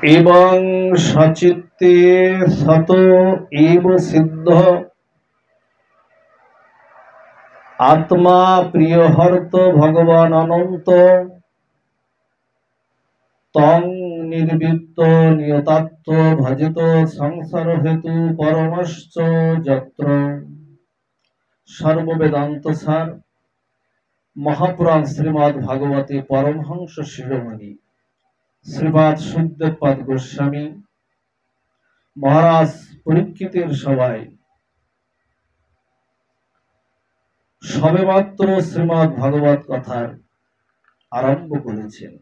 এবং সচিত্তে সত এব সিদ্ধ আত্মা প্রিয়হর্ত ভগবান অনন্ত তং নির্বৃত্ত নিয়তাত্ম ভজিত সংসার হেতু পরমশ্চ যত্র। সর্ববেদান্ত সার মহাপুরাণ শ্রীমদ্ ভাগবতে পরমহংস শিরোমণি শ্রীপাদ সুখদেবপাদ গোস্বামী মহারাজ পরীক্ষিতের সভায় সবেমাত্র শ্রীমদ্ ভাগবত কথার আরম্ভ করেছেন।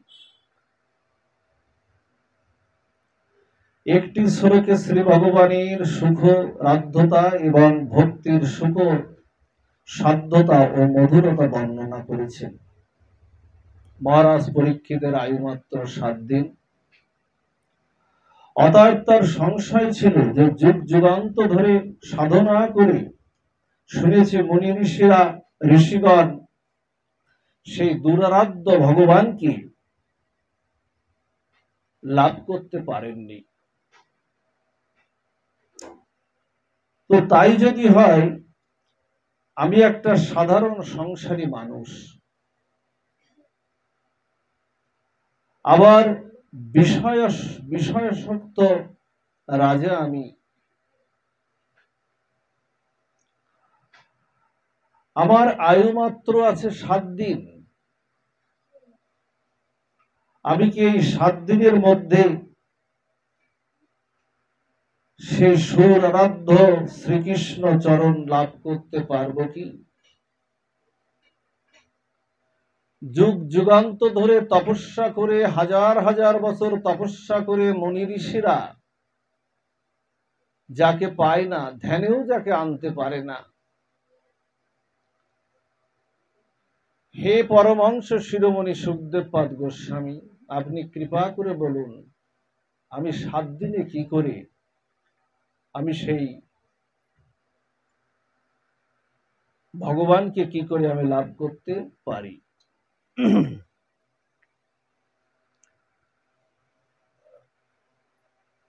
একটি শ্লোকে শ্রী ভগবানের সুখ রাধ্যতা এবং ভক্তির সুখ সাধ্যতা ও মধুরতা বর্ণনা করেছেন। মহারাজ পরীক্ষিতের আয়ু মাত্র 7 দিন। অতএব তার সংশয় ছিল যে যুগ যুগান্ত ধরে সাধনা করে শুনেছে মুনি ঋষিগণ সেই দুরারাধ্য ভগবানকে লাভ করতে পারেননি। তো তাই যদি হয়, আমি একটা সাধারণ সংসারী মানুষ, আবার বিষয়াসক্ত রাজা আমি, আমার আয়ু মাত্র আছে 7 দিন। আমি কি এই 7 দিনের মধ্যে সেই সুর আরাধ্য শ্রীকৃষ্ণ চরণ লাভ করতে পারবো কি? যুগ যুগান্ত ধরে তপস্যা করে, হাজার হাজার বছর তপস্যা করে মুনি ঋষিরা যাকে পায় না, ধ্যানেও যাকে আনতে পারে না, হে পরমহংস শিরোমণি সুখদেবপাদ গোস্বামী, আপনি কৃপা করে বলুন, আমি 7 দিনে কি করে আমি সেই ভগবানকে কি করে আমি লাভ করতে পারি?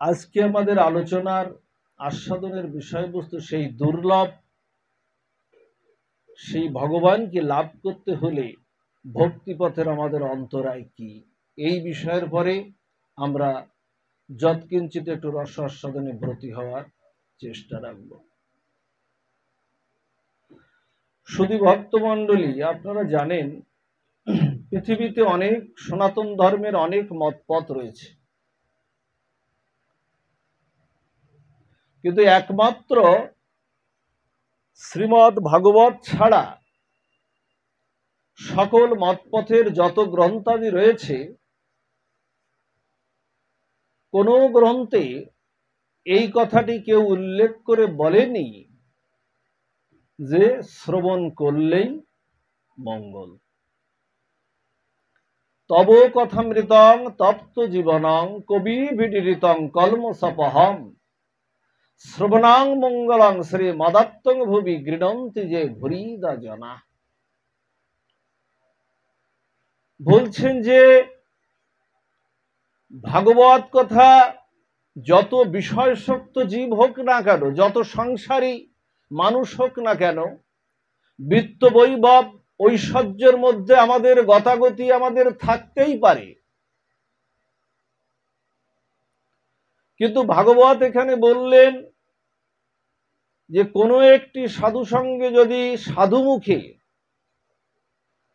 আজকে আমাদের আলোচনার আস্বাদনের বিষয়বস্তু সেই দুর্লভ, সেই ভগবানকে লাভ করতে হলে ভক্তিপথের আমাদের অন্তরায় কি, এই বিষয়ের পরে আমরা যৎকিঞ্চিত একটু রস আস্বাদনে ব্রতী হওয়ার চেষ্টা রাখব। শুধু ভক্তমণ্ডলী, আপনারা জানেন পৃথিবীতে অনেক সনাতন ধর্মের অনেক মতপথ রয়েছে, কিন্তু একমাত্র শ্রীমদ্ ভাগবত ছাড়া সকল মতপথের যত গ্রন্থাদি রয়েছে, কোন গ্রন্থে এই কথাটি কেউ উল্লেখ করে বলেনি যে শ্রবণ করলেই মঙ্গল। তব কথামৃতং তপ্ত জীবনং কবি বিডিরিতং কলমসপহম শ্রবণাং মঙ্গলং শ্রী মদাত্তং ভুবি গৃণন্তি যে ভুরিদা জনা। বলছেন যে ভাগবত কথা যত বিষয়শক্ত জীব হোক না কেন, যত সংসারী মানুষ হোক না কেন, বিত্ত বৈভব ঐশ্বর্যের মধ্যে আমাদের গতাগতি আমাদের থাকতেই পারে, কিন্তু ভাগবত এখানে বললেন যে কোনো একটি সাধু সঙ্গে যদি, সাধু মুখে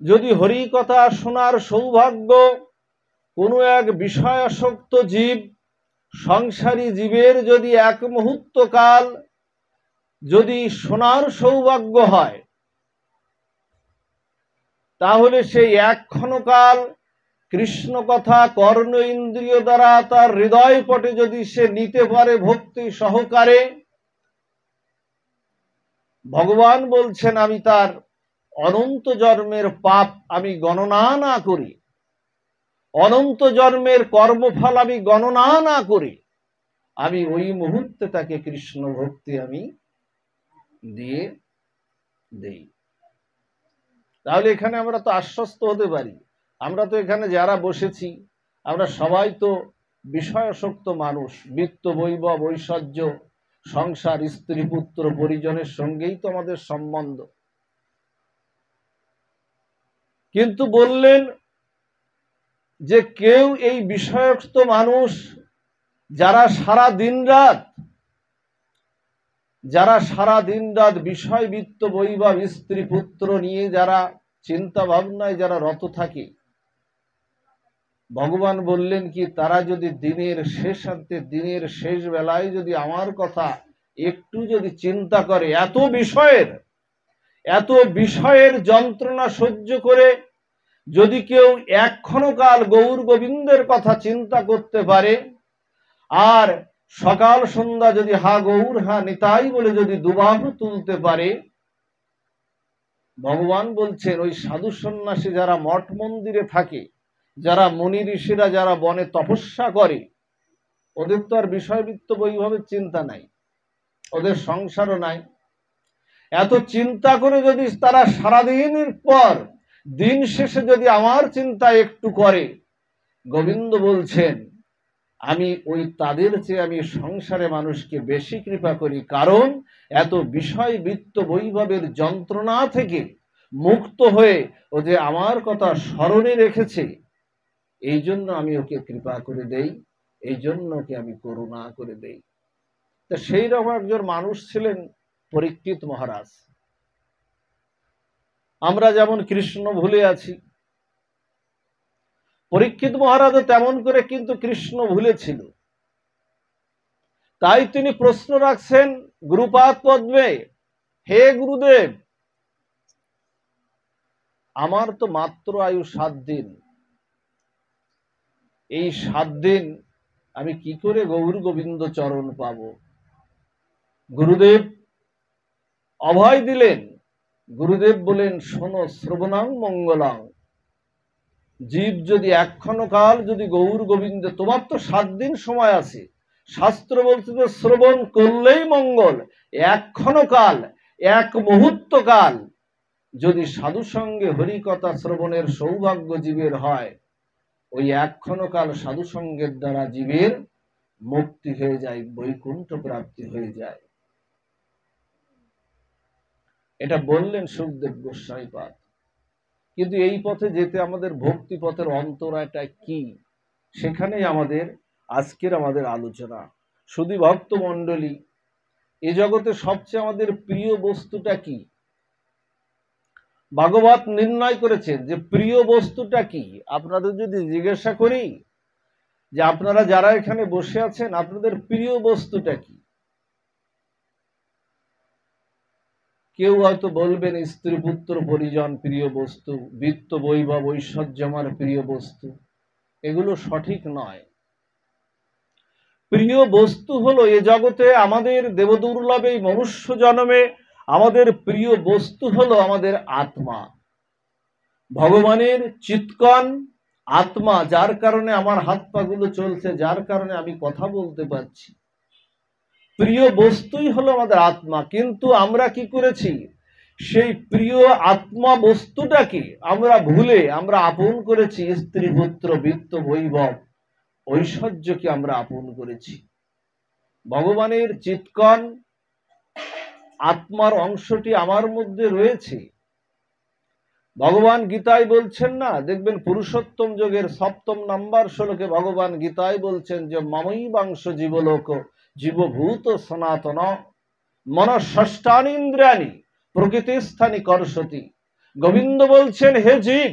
যদি হরি কথা শোনার সৌভাগ্য কোনো এক বিষয়াসক্ত জীব, সংসারী জীবের যদি এক মুহূর্ত কাল যদি শোনার সৌভাগ্য হয়, তাহলে সেই এক ক্ষণকাল কৃষ্ণ কথা কর্ণ ইন্দ্রিয় দ্বারা তার হৃদয় পটে যদি সে নিতে পারে ভক্তি সহকারে, ভগবান বলছেন আমি তার অনন্ত জন্মের পাপ আমি গণনা না করি, অনন্ত জন্মের কর্মফল আমি গণনা না করি, আমি ওই মুহূর্তে তাকে কৃষ্ণ ভক্তি আমি দিয়ে দেই। তাহলে এখানে আমরা তো আশ্বস্ত হতে পারি, আমরা তো এখানে যারা বসেছি আমরা সবাই তো বিষয়াসক্ত মানুষ, বিত্ত বৈভব ঐশ্বর্য সংসার স্ত্রী পুত্র পরিজনের সঙ্গেই তো আমাদের সম্বন্ধ। কিন্তু বললেন যে কেউ এই বিষয়াসক্ত মানুষ যারা সারা দিন রাত বিষয় বিত্ত বৈভব স্ত্রী পুত্র নিয়ে যারা চিন্তা ভাবনায় যারা রত থাকে, ভগবান বললেন কি তারা যদি দিনের শেষান্তে দিনের শেষ বেলায় যদি আমার কথা একটু যদি চিন্তা করে, এত বিষয়ের যন্ত্রণা সহ্য করে যদি কেউ এক্ষণকাল গৌর গোবিন্দের কথা চিন্তা করতে পারে, আর সকাল সন্ধ্যা যদি হা গৌর হা নিতাই বলে যদি দুবাহু তুলতে পারে, ভগবান বলছেন ওই সাধু সন্ন্যাসী যারা মঠ মন্দিরে থাকে, যারা মুনি ঋষিরা যারা বনে তপস্যা করে, ওদের তো আর বিষয়বৃত্ত বৈভবের চিন্তা নাই, ওদের সংসারও নাই। এত চিন্তা করে যদি তারা সারাদিনের পর দিন শেষে যদি আমার চিন্তা একটু করে, গোবিন্দ বলছেন আমি ওই তাদের চেয়ে আমি সংসারে মানুষকে বেশি কৃপা করি, কারণ এত বিষয় বৃত্ত বৈভবের যন্ত্রণা থেকে মুক্ত হয়ে ও যে আমার কথা স্মরণে রেখেছে, এই জন্য আমি ওকে কৃপা করে দেই, এই জন্য ওকে আমি করুণা করে দেই। তা সেই রকম একজন মানুষ ছিলেন পরীক্ষিত মহারাজ। আমরা যেমন কৃষ্ণ ভুলে আছি, পরীক্ষিত মহারাজও তেমন করে কিন্তু কৃষ্ণ ভুলেছিল। তাই তিনি প্রশ্ন রাখছেন গুরুপাদ পদ্মে, হে গুরুদেব, আমার তো মাত্র আয়ু 7 দিন, এই 7 দিন আমি কি করে গৌর গোবিন্দ চরণ পাব? গুরুদেব অভয় দিলেন। গুরুদেব বলেন, শোনো, শ্রবণাং মঙ্গলাং, জীব যদি এক্ষণকাল যদি গৌর গোবিন্দ, তোমার তো 7 দিন সময় আছে, শাস্ত্র বলছে যে শ্রবণ করলেই মঙ্গল। এক্ষণকাল, এক মুহূর্ত কাল যদি সাধু সঙ্গে হরিকথা শ্রবণের সৌভাগ্য জীবের হয়, ওই এক্ষণকাল সাধু সঙ্গের দ্বারা জীবের মুক্তি হয়ে যায়, বৈকুণ্ঠ প্রাপ্তি হয়ে যায়। এটা বললেন সুখদেব গোস্বামী পাদ। কিন্তু এই পথে যেতে আমাদের ভক্তি পথের অন্তরায়টা কি, সেখানেই আমাদের আজকের আমাদের আলোচনা। শুধু ভক্ত মণ্ডলী, এ জগতে সবচেয়ে আমাদের প্রিয় বস্তুটা কি? ভাগবত নির্ণয় করেছেন যে প্রিয় বস্তুটা কি। আপনাদের যদি জিজ্ঞাসা করি যে আপনারা যারা এখানে বসে আছেন, আপনাদের প্রিয় বস্তুটা কি? কেউ হয়তো বলবেন স্ত্রী পুত্র পরিজন প্রিয় বস্তু, বিত্ত বৈভব ঐশ্বর্য আমার প্রিয় বস্তু। এগুলো সঠিক নয়। প্রিয় বস্তু হলো এ জগতে আমাদের দেবদুর্লভে মনুষ্য জন্মে আমাদের প্রিয় বস্তু হলো আমাদের আত্মা, ভগবানের চিৎকন আত্মা, যার কারণে আমার হাত পা গুলো চলছে, যার কারণে আমি কথা বলতে পারছি। প্রিয় বস্তুই হলো আমাদের আত্মা। কিন্তু আমরা কি করেছি, সেই প্রিয় আত্মা বস্তুটাকে আমরা ভুলে আমরা আপন করেছি স্ত্রী পুত্র বিত্ত বৈভব ঐশ্বর্যকে আমরা আপন করেছি। ভগবানের চিৎকন আত্মার অংশটি আমার মধ্যে রয়েছে। ভগবান গীতায় বলছেন না, দেখবেন পুরুষোত্তম যোগের 7ম নম্বর শ্লোকে ভগবান গীতায় বলছেন যে মমৈবাংশ জীবলোক জীবভূত সনাতন মনঃষষ্ঠানি ইন্দ্রিয়াণি প্রকৃতিস্থানি কর্ষতি। গোবিন্দ বলছেন, হে জীব,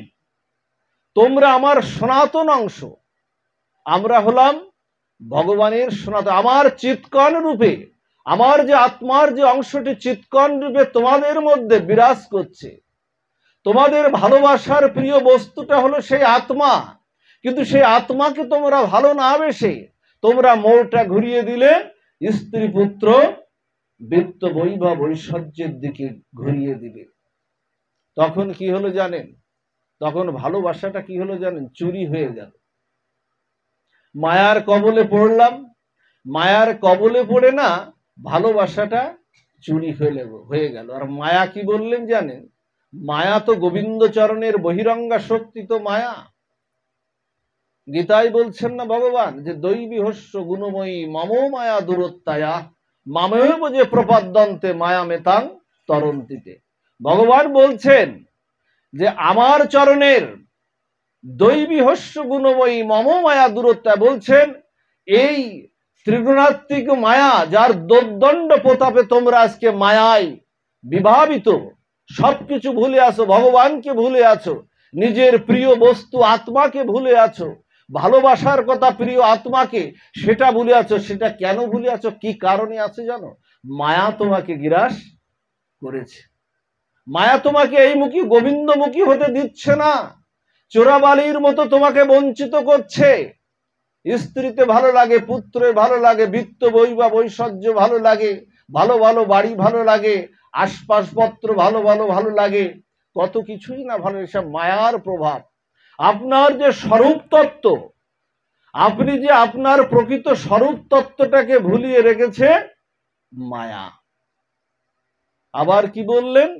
তোমরা আমার সনাতন অংশ। আমরা হলাম ভগবানের সনাতন, আমার চিৎকন রূপে, আমার যে আত্মার যে অংশটি চিৎকন রূপে তোমাদের মধ্যে বিরাজ করছে। তোমাদের ভালোবাসার প্রিয় বস্তুটা হলো সেই আত্মা, কিন্তু সেই আত্মাকে তোমরা ভালো না বেসে তোমরা মোড়টা ঘুরিয়ে দিলে স্ত্রী পুত্র বিত্ত বৈভব ঐশ্বর্যের দিকে ঘুরিয়ে দিলে। তখন কি হলো জানেন? তখন ভালোবাসাটা কি হলো জানেন? চুরি হয়ে গেল। মায়ার কবলে পড়লাম, মায়ার কবলে পড়ে না ভালোবাসাটা চুরি হয়ে গেল। আর মায়া কি বললেন জানেন? মায়া তো গোবিন্দ চরণের বহিরঙ্গা শক্তি, তো মায়া। গীতায় বলছেন না ভগবান যে দৈবী হস্য গুণময়ী মম মায়া দূরত্বায়া মামেব যে প্রপদ্যন্তে মায়া মেতাং তরন্তিতে। ভগবান বলছেন যে আমার চরণের দৈবী হস্য গুণময়ী মম মায়া দূরত্বা, বলছেন এই ত্রিগুণাত্মিক মায়া যার দোর্দণ্ড প্রতাপে তোমরা আজকে মায়ায় বিভাবিত, সবকিছু ভুলে আছো, ভগবানকে ভুলে আছো, নিজের প্রিয় বস্তু আত্মাকে ভুলে আছো, ভালোবাসার কথা প্রিয় আত্মাকে সেটা ভুলে আছো। সেটা কেন ভুলে আছো, কি কারণে আছে জানো? মায়া তোমাকে গ্রাস করেছে। মায়া তোমাকে এই মুখী গোবিন্দমুখী হতে দিচ্ছে না, চোরাবালির মতো তোমাকে বঞ্চিত করছে। স্ত্রীতে ভালো লাগে, পুত্রে ভালো লাগে, বিত্ত বৈবা বৈশ্বর্য ভালো লাগে, ভালো ভালো বাড়ি ভালো লাগে, আশপাশপত্র ভালো ভালো ভালো লাগে, কত কিছুই না ভালো। এসব মায়ার প্রভাব। আপনার যে স্বরূপ তত্ত্ব, আপনি যে আপনার প্রকৃত স্বরূপ তত্ত্বটাকে ভুলিয়ে রেখেছে মায়া। আবার কি বললেন,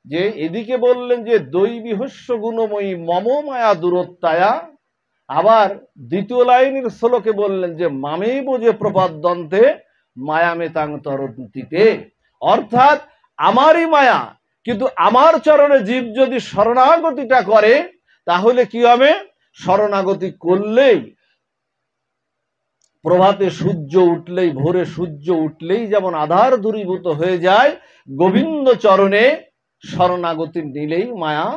যে এদিকে বললেন যে দৈবী হস্য গুণময়ী মম মায়া দূরত্বায়া, আবার দ্বিতীয় লাইনের শ্লোকে বললেন যে মামেব যে প্রপদ্যন্তে মায়া মেতাং তরন্তিতে, অর্থাৎ আমারই মায়া, কিন্তু আমার চরণে জীব যদি শরণাগতিটা করে তাহলে কি হবে? শরণাগতি করলেই, প্রভাতে সূর্য উঠলেই, ভোরে সূর্য উঠলেই যেমন আধার দূরীভূত হয়ে যায়, গোবিন্দ চরণে শরণাগতি নিলেই মায়া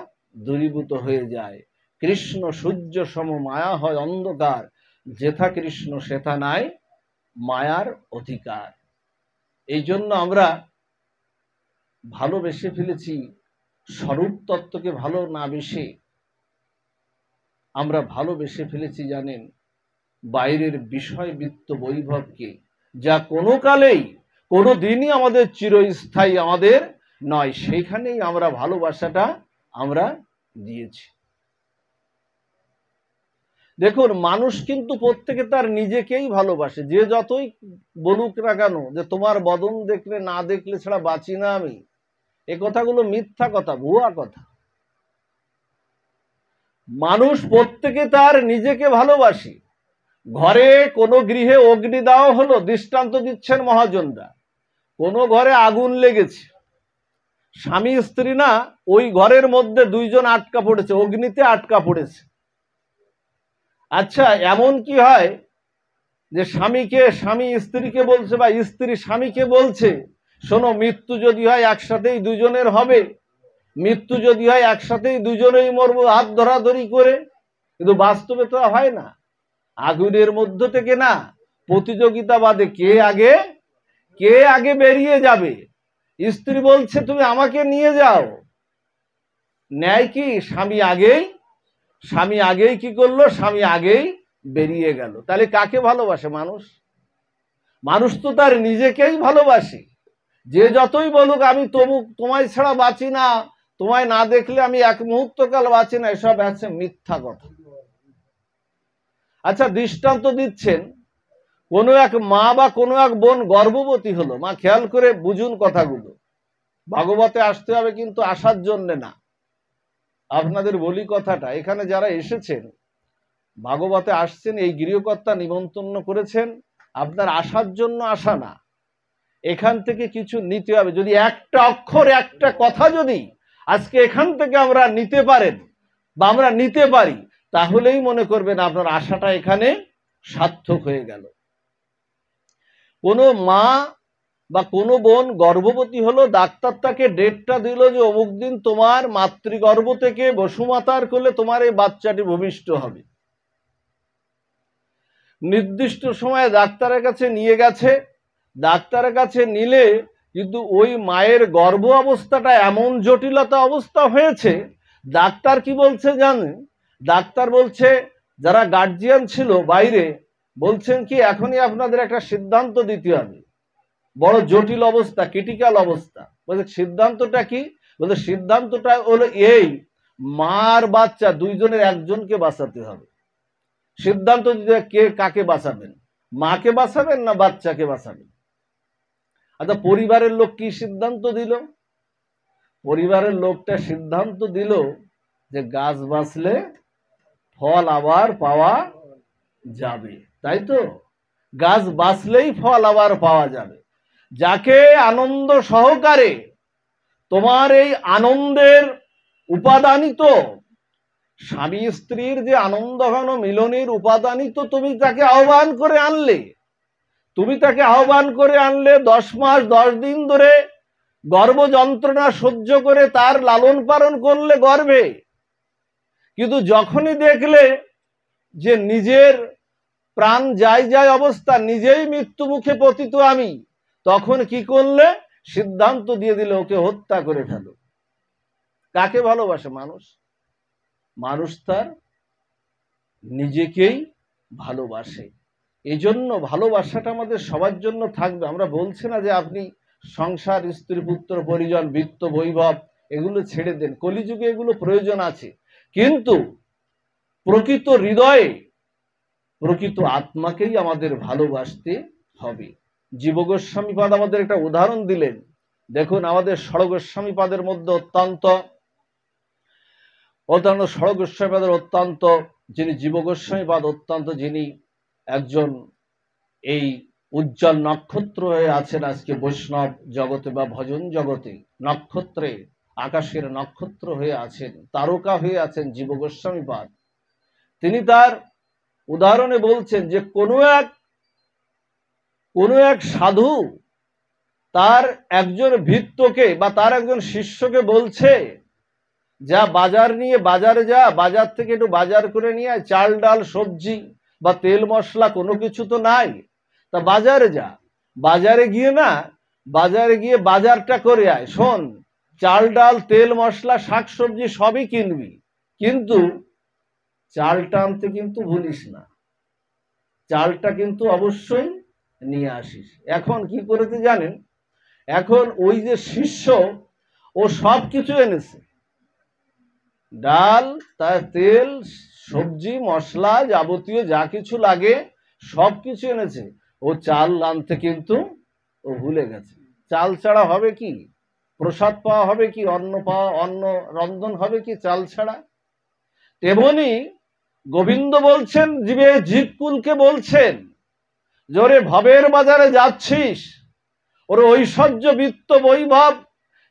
দূরীভূত হয়ে যায়। কৃষ্ণ সূর্য সম মায়া হয় অন্ধকার, যেথা কৃষ্ণ সেথা নাই মায়ার অধিকার। এই জন্য আমরা ভালোবেসে ফেলেছি স্বরূপ তত্ত্বকে, ভালো না বেশে আমরা ভালোবেসে ফেলেছি জানেন বাইরের বিষয় বৃত্ত বৈভবকে, যা কোনো কালেই কোনো দিনই আমাদের চিরস্থায়ী আমাদের নয়। সেইখানেই আমরা ভালোবাসাটা আমরা দিয়েছি। দেখুন, মানুষ কিন্তু প্রত্যেকে তার নিজেকেই ভালোবাসে। যে যতই বলুক না কেন যে তোমার বদন দেখলে না দেখলে ছাড়া বাঁচি না আমি, এ কথাগুলো মিথ্যা কথা, ভুয়া কথা। মানুষ প্রত্যেকে তার নিজেকে ভালোবাসে। ঘরে কোনো গৃহে অগ্নি দেওয়া হলো, দৃষ্টান্ত দিচ্ছেন মহাজনরা, কোনো ঘরে আগুন লেগেছে, স্বামী স্ত্রী না, ওই ঘরের মধ্যে দুইজন আটকা পড়েছে, অগ্নিতে আটকা পড়েছে। আচ্ছা, এমন কি হয় যে স্বামী স্ত্রীকে বলছে বা স্ত্রী স্বামীকে বলছে, শোনো মৃত্যু যদি হয় একসাথেই দুজনের হবে, মৃত্যু যদি হয় একসাথেই দুজনেই মরবো হাত ধরাধরি করে, কিন্তু বাস্তবে তো হয় না। আগুনের মধ্য থেকে না প্রতিযোগিতা বাদে কে আগে বেরিয়ে যাবে। স্ত্রী বলছে তুমি আমাকে নিয়ে যাও, ন্যায় কি স্বামী আগেই কি করলো, স্বামী আগেই বেরিয়ে গেল। তাহলে কাকে ভালোবাসে মানুষ? মানুষ তো তার নিজেকেই ভালোবাসে। যে যতই বলুক আমি তোমায় ছাড়া বাঁচি না, তোমায় না দেখলে আমি এক মুহূর্ত কাল বাঁচি না, এসব আছে মিথ্যা কথা। আচ্ছা, দৃষ্টান্ত দিচ্ছেন, কোনো এক মা বা কোনো এক বোন গর্ভবতী হলো, মা খেয়াল করে বুঝুন কথাগুলো, ভাগবতে আসতে হবে কিন্তু আসার জন্য না। আপনাদের বলি কথাটা, এখানে যারা এসেছেন ভাগবতে আসছেন, এই গৃহকর্তা নিমন্ত্রণ করেছেন, আপনার আসার জন্য আসা না, এখান থেকে কিছু নিতে হবে। যদি একটা অক্ষর একটা কথা যদি আজকে এখান থেকে আমরা নিতে পারেন বা আমরা নিতে পারি, তাহলেই মনে করবেন আপনার আশাটা এখানে সার্থক হয়ে গেল। কোনো মা বা কোনো বোন গর্ভবতী হলো, ডাক্তার তাকে ডেটটা দিল যে অমুক দিন তোমার মাতৃগর্ভ থেকে বসুমাতার কোলে তোমার এই বাচ্চাটি ভূমিষ্ঠ হবে। নির্দিষ্ট সময়ে ডাক্তারের কাছে নিয়ে গেছে, ডাক্তারের কাছে নিলে কিন্তু ওই মায়ের গর্ভ অবস্থাটা এমন জটিলতা অবস্থা হয়েছে, ডাক্তার কি বলছে জানেন? ডাক্তার বলছে, যারা গার্জিয়ান ছিল বাইরে, বলছেন কি এখনই আপনাদের একটা সিদ্ধান্ত দিতে হবে, বড় জটিল অবস্থা, ক্রিটিক্যাল অবস্থা। বলছে সিদ্ধান্তটা কি? বলছে সিদ্ধান্তটা হলো এই, মার বাচ্চা দুইজনের একজনকে বাঁচাতে হবে। সিদ্ধান্ত দিতে কে কাকে বাঁচাবেন, মাকে বাঁচাবেন না বাচ্চাকে বাঁচাবেন? আচ্ছা, পরিবারের লোক কি সিদ্ধান্ত দিল? পরিবারের লোকটা সিদ্ধান্ত দিল যে গাছ বাঁচলে ফল আবার পাওয়া যাবে, তাই তো? গাছ বাঁচলেই ফল আবার পাওয়া যাবে। যাকে আনন্দ সহকারে তোমার এই আনন্দের উপাদানই তো স্বামী স্ত্রীর যে আনন্দঘন মিলনের উপাদানই তো তুমি তাকে আহ্বান করে আনলে। তুমি তাকে আহ্বান করে আনলে, 10 মাস 10 দিন ধরে গর্ভ যন্ত্রণা সহ্য করে তার লালন পালন করলে গর্ভে, কিন্তু যখনই দেখলে যে নিজের প্রাণ যায় যায় অবস্থা, নিজেই মৃত্যু মুখে পতিত আমি, তখন কি করলে? সিদ্ধান্ত দিয়ে দিলে ওকে হত্যা করে ফেলো। কাকে ভালোবাসে মানুষ? মানুষ তার নিজেকেই ভালোবাসে। এই জন্য ভালোবাসাটা আমাদের সবার জন্য থাকবে। আমরা বলছি না যে আপনি সংসার, স্ত্রী, পুত্র, পরিজন, বৃত্ত, বৈভব এগুলো ছেড়ে দেন, কলিযুগে এগুলো প্রয়োজন আছে, কিন্তু প্রকৃত হৃদয়ে প্রকৃত আত্মাকেই আমাদের ভালোবাসতে হবে। জীব গোস্বামীপাদ আমাদের একটা উদাহরণ দিলেন। দেখুন, আমাদের ষড় গোস্বামীপাদের মধ্যে অত্যন্ত ষড় গোস্বামীপাদের অত্যন্ত যিনি জীব গোস্বামীপাদ, অত্যন্ত যিনি একজন এই উজ্জ্বল নক্ষত্র হয়ে আছেন আজকে বৈষ্ণব জগতে বা ভজন জগতে, নক্ষত্রে, আকাশের নক্ষত্র হয়ে আছেন, তারকা হয়ে আছেন জীব গোস্বামীপাদ। তিনি তার উদাহরণে বলছেন যে কোনো এক সাধু তার একজন ভৃত্যকে বা তার একজন শিষ্যকে বলছে, যা বাজার নিয়ে বাজারে যা, বাজার থেকে একটু বাজার করে নিয়ে আয়, চাল ডাল সবজি বা তেল মশলা কোনো কিছু তো নাই, তা বাজারে যা, বাজারে গিয়ে বাজারটা করে আয়। শোন, চাল ডাল তেল মশলা শাক সবজি সবই কিনবি, কিন্তু চালটা আনতে কিন্তু ভুলিস না, চালটা কিন্তু অবশ্যই নিয়ে আসিস। এখন কি করেছে জানেন? এখন ওই যে শিষ্য, ও সব কিছু এনেছে, ডাল, তার তেল, সবজি, মশলা, যাবতীয় যা কিছু লাগে সব কিছু এনেছে, ও চাল আনতে কিন্তু ও ভুলে গেছে। চাল ছাড়া হবে কি? প্রসাদ পাওয়া হবে কি? অন্ন রন্ধন হবে কি চাল ছাড়া? তেমনি গোবিন্দ বলছেন, জীবকুলকে বলছেন, জোরে ভবের বাজারে যাচ্ছিস, ওর ঐশ্বর্য, বৃত্ত, বৈভব,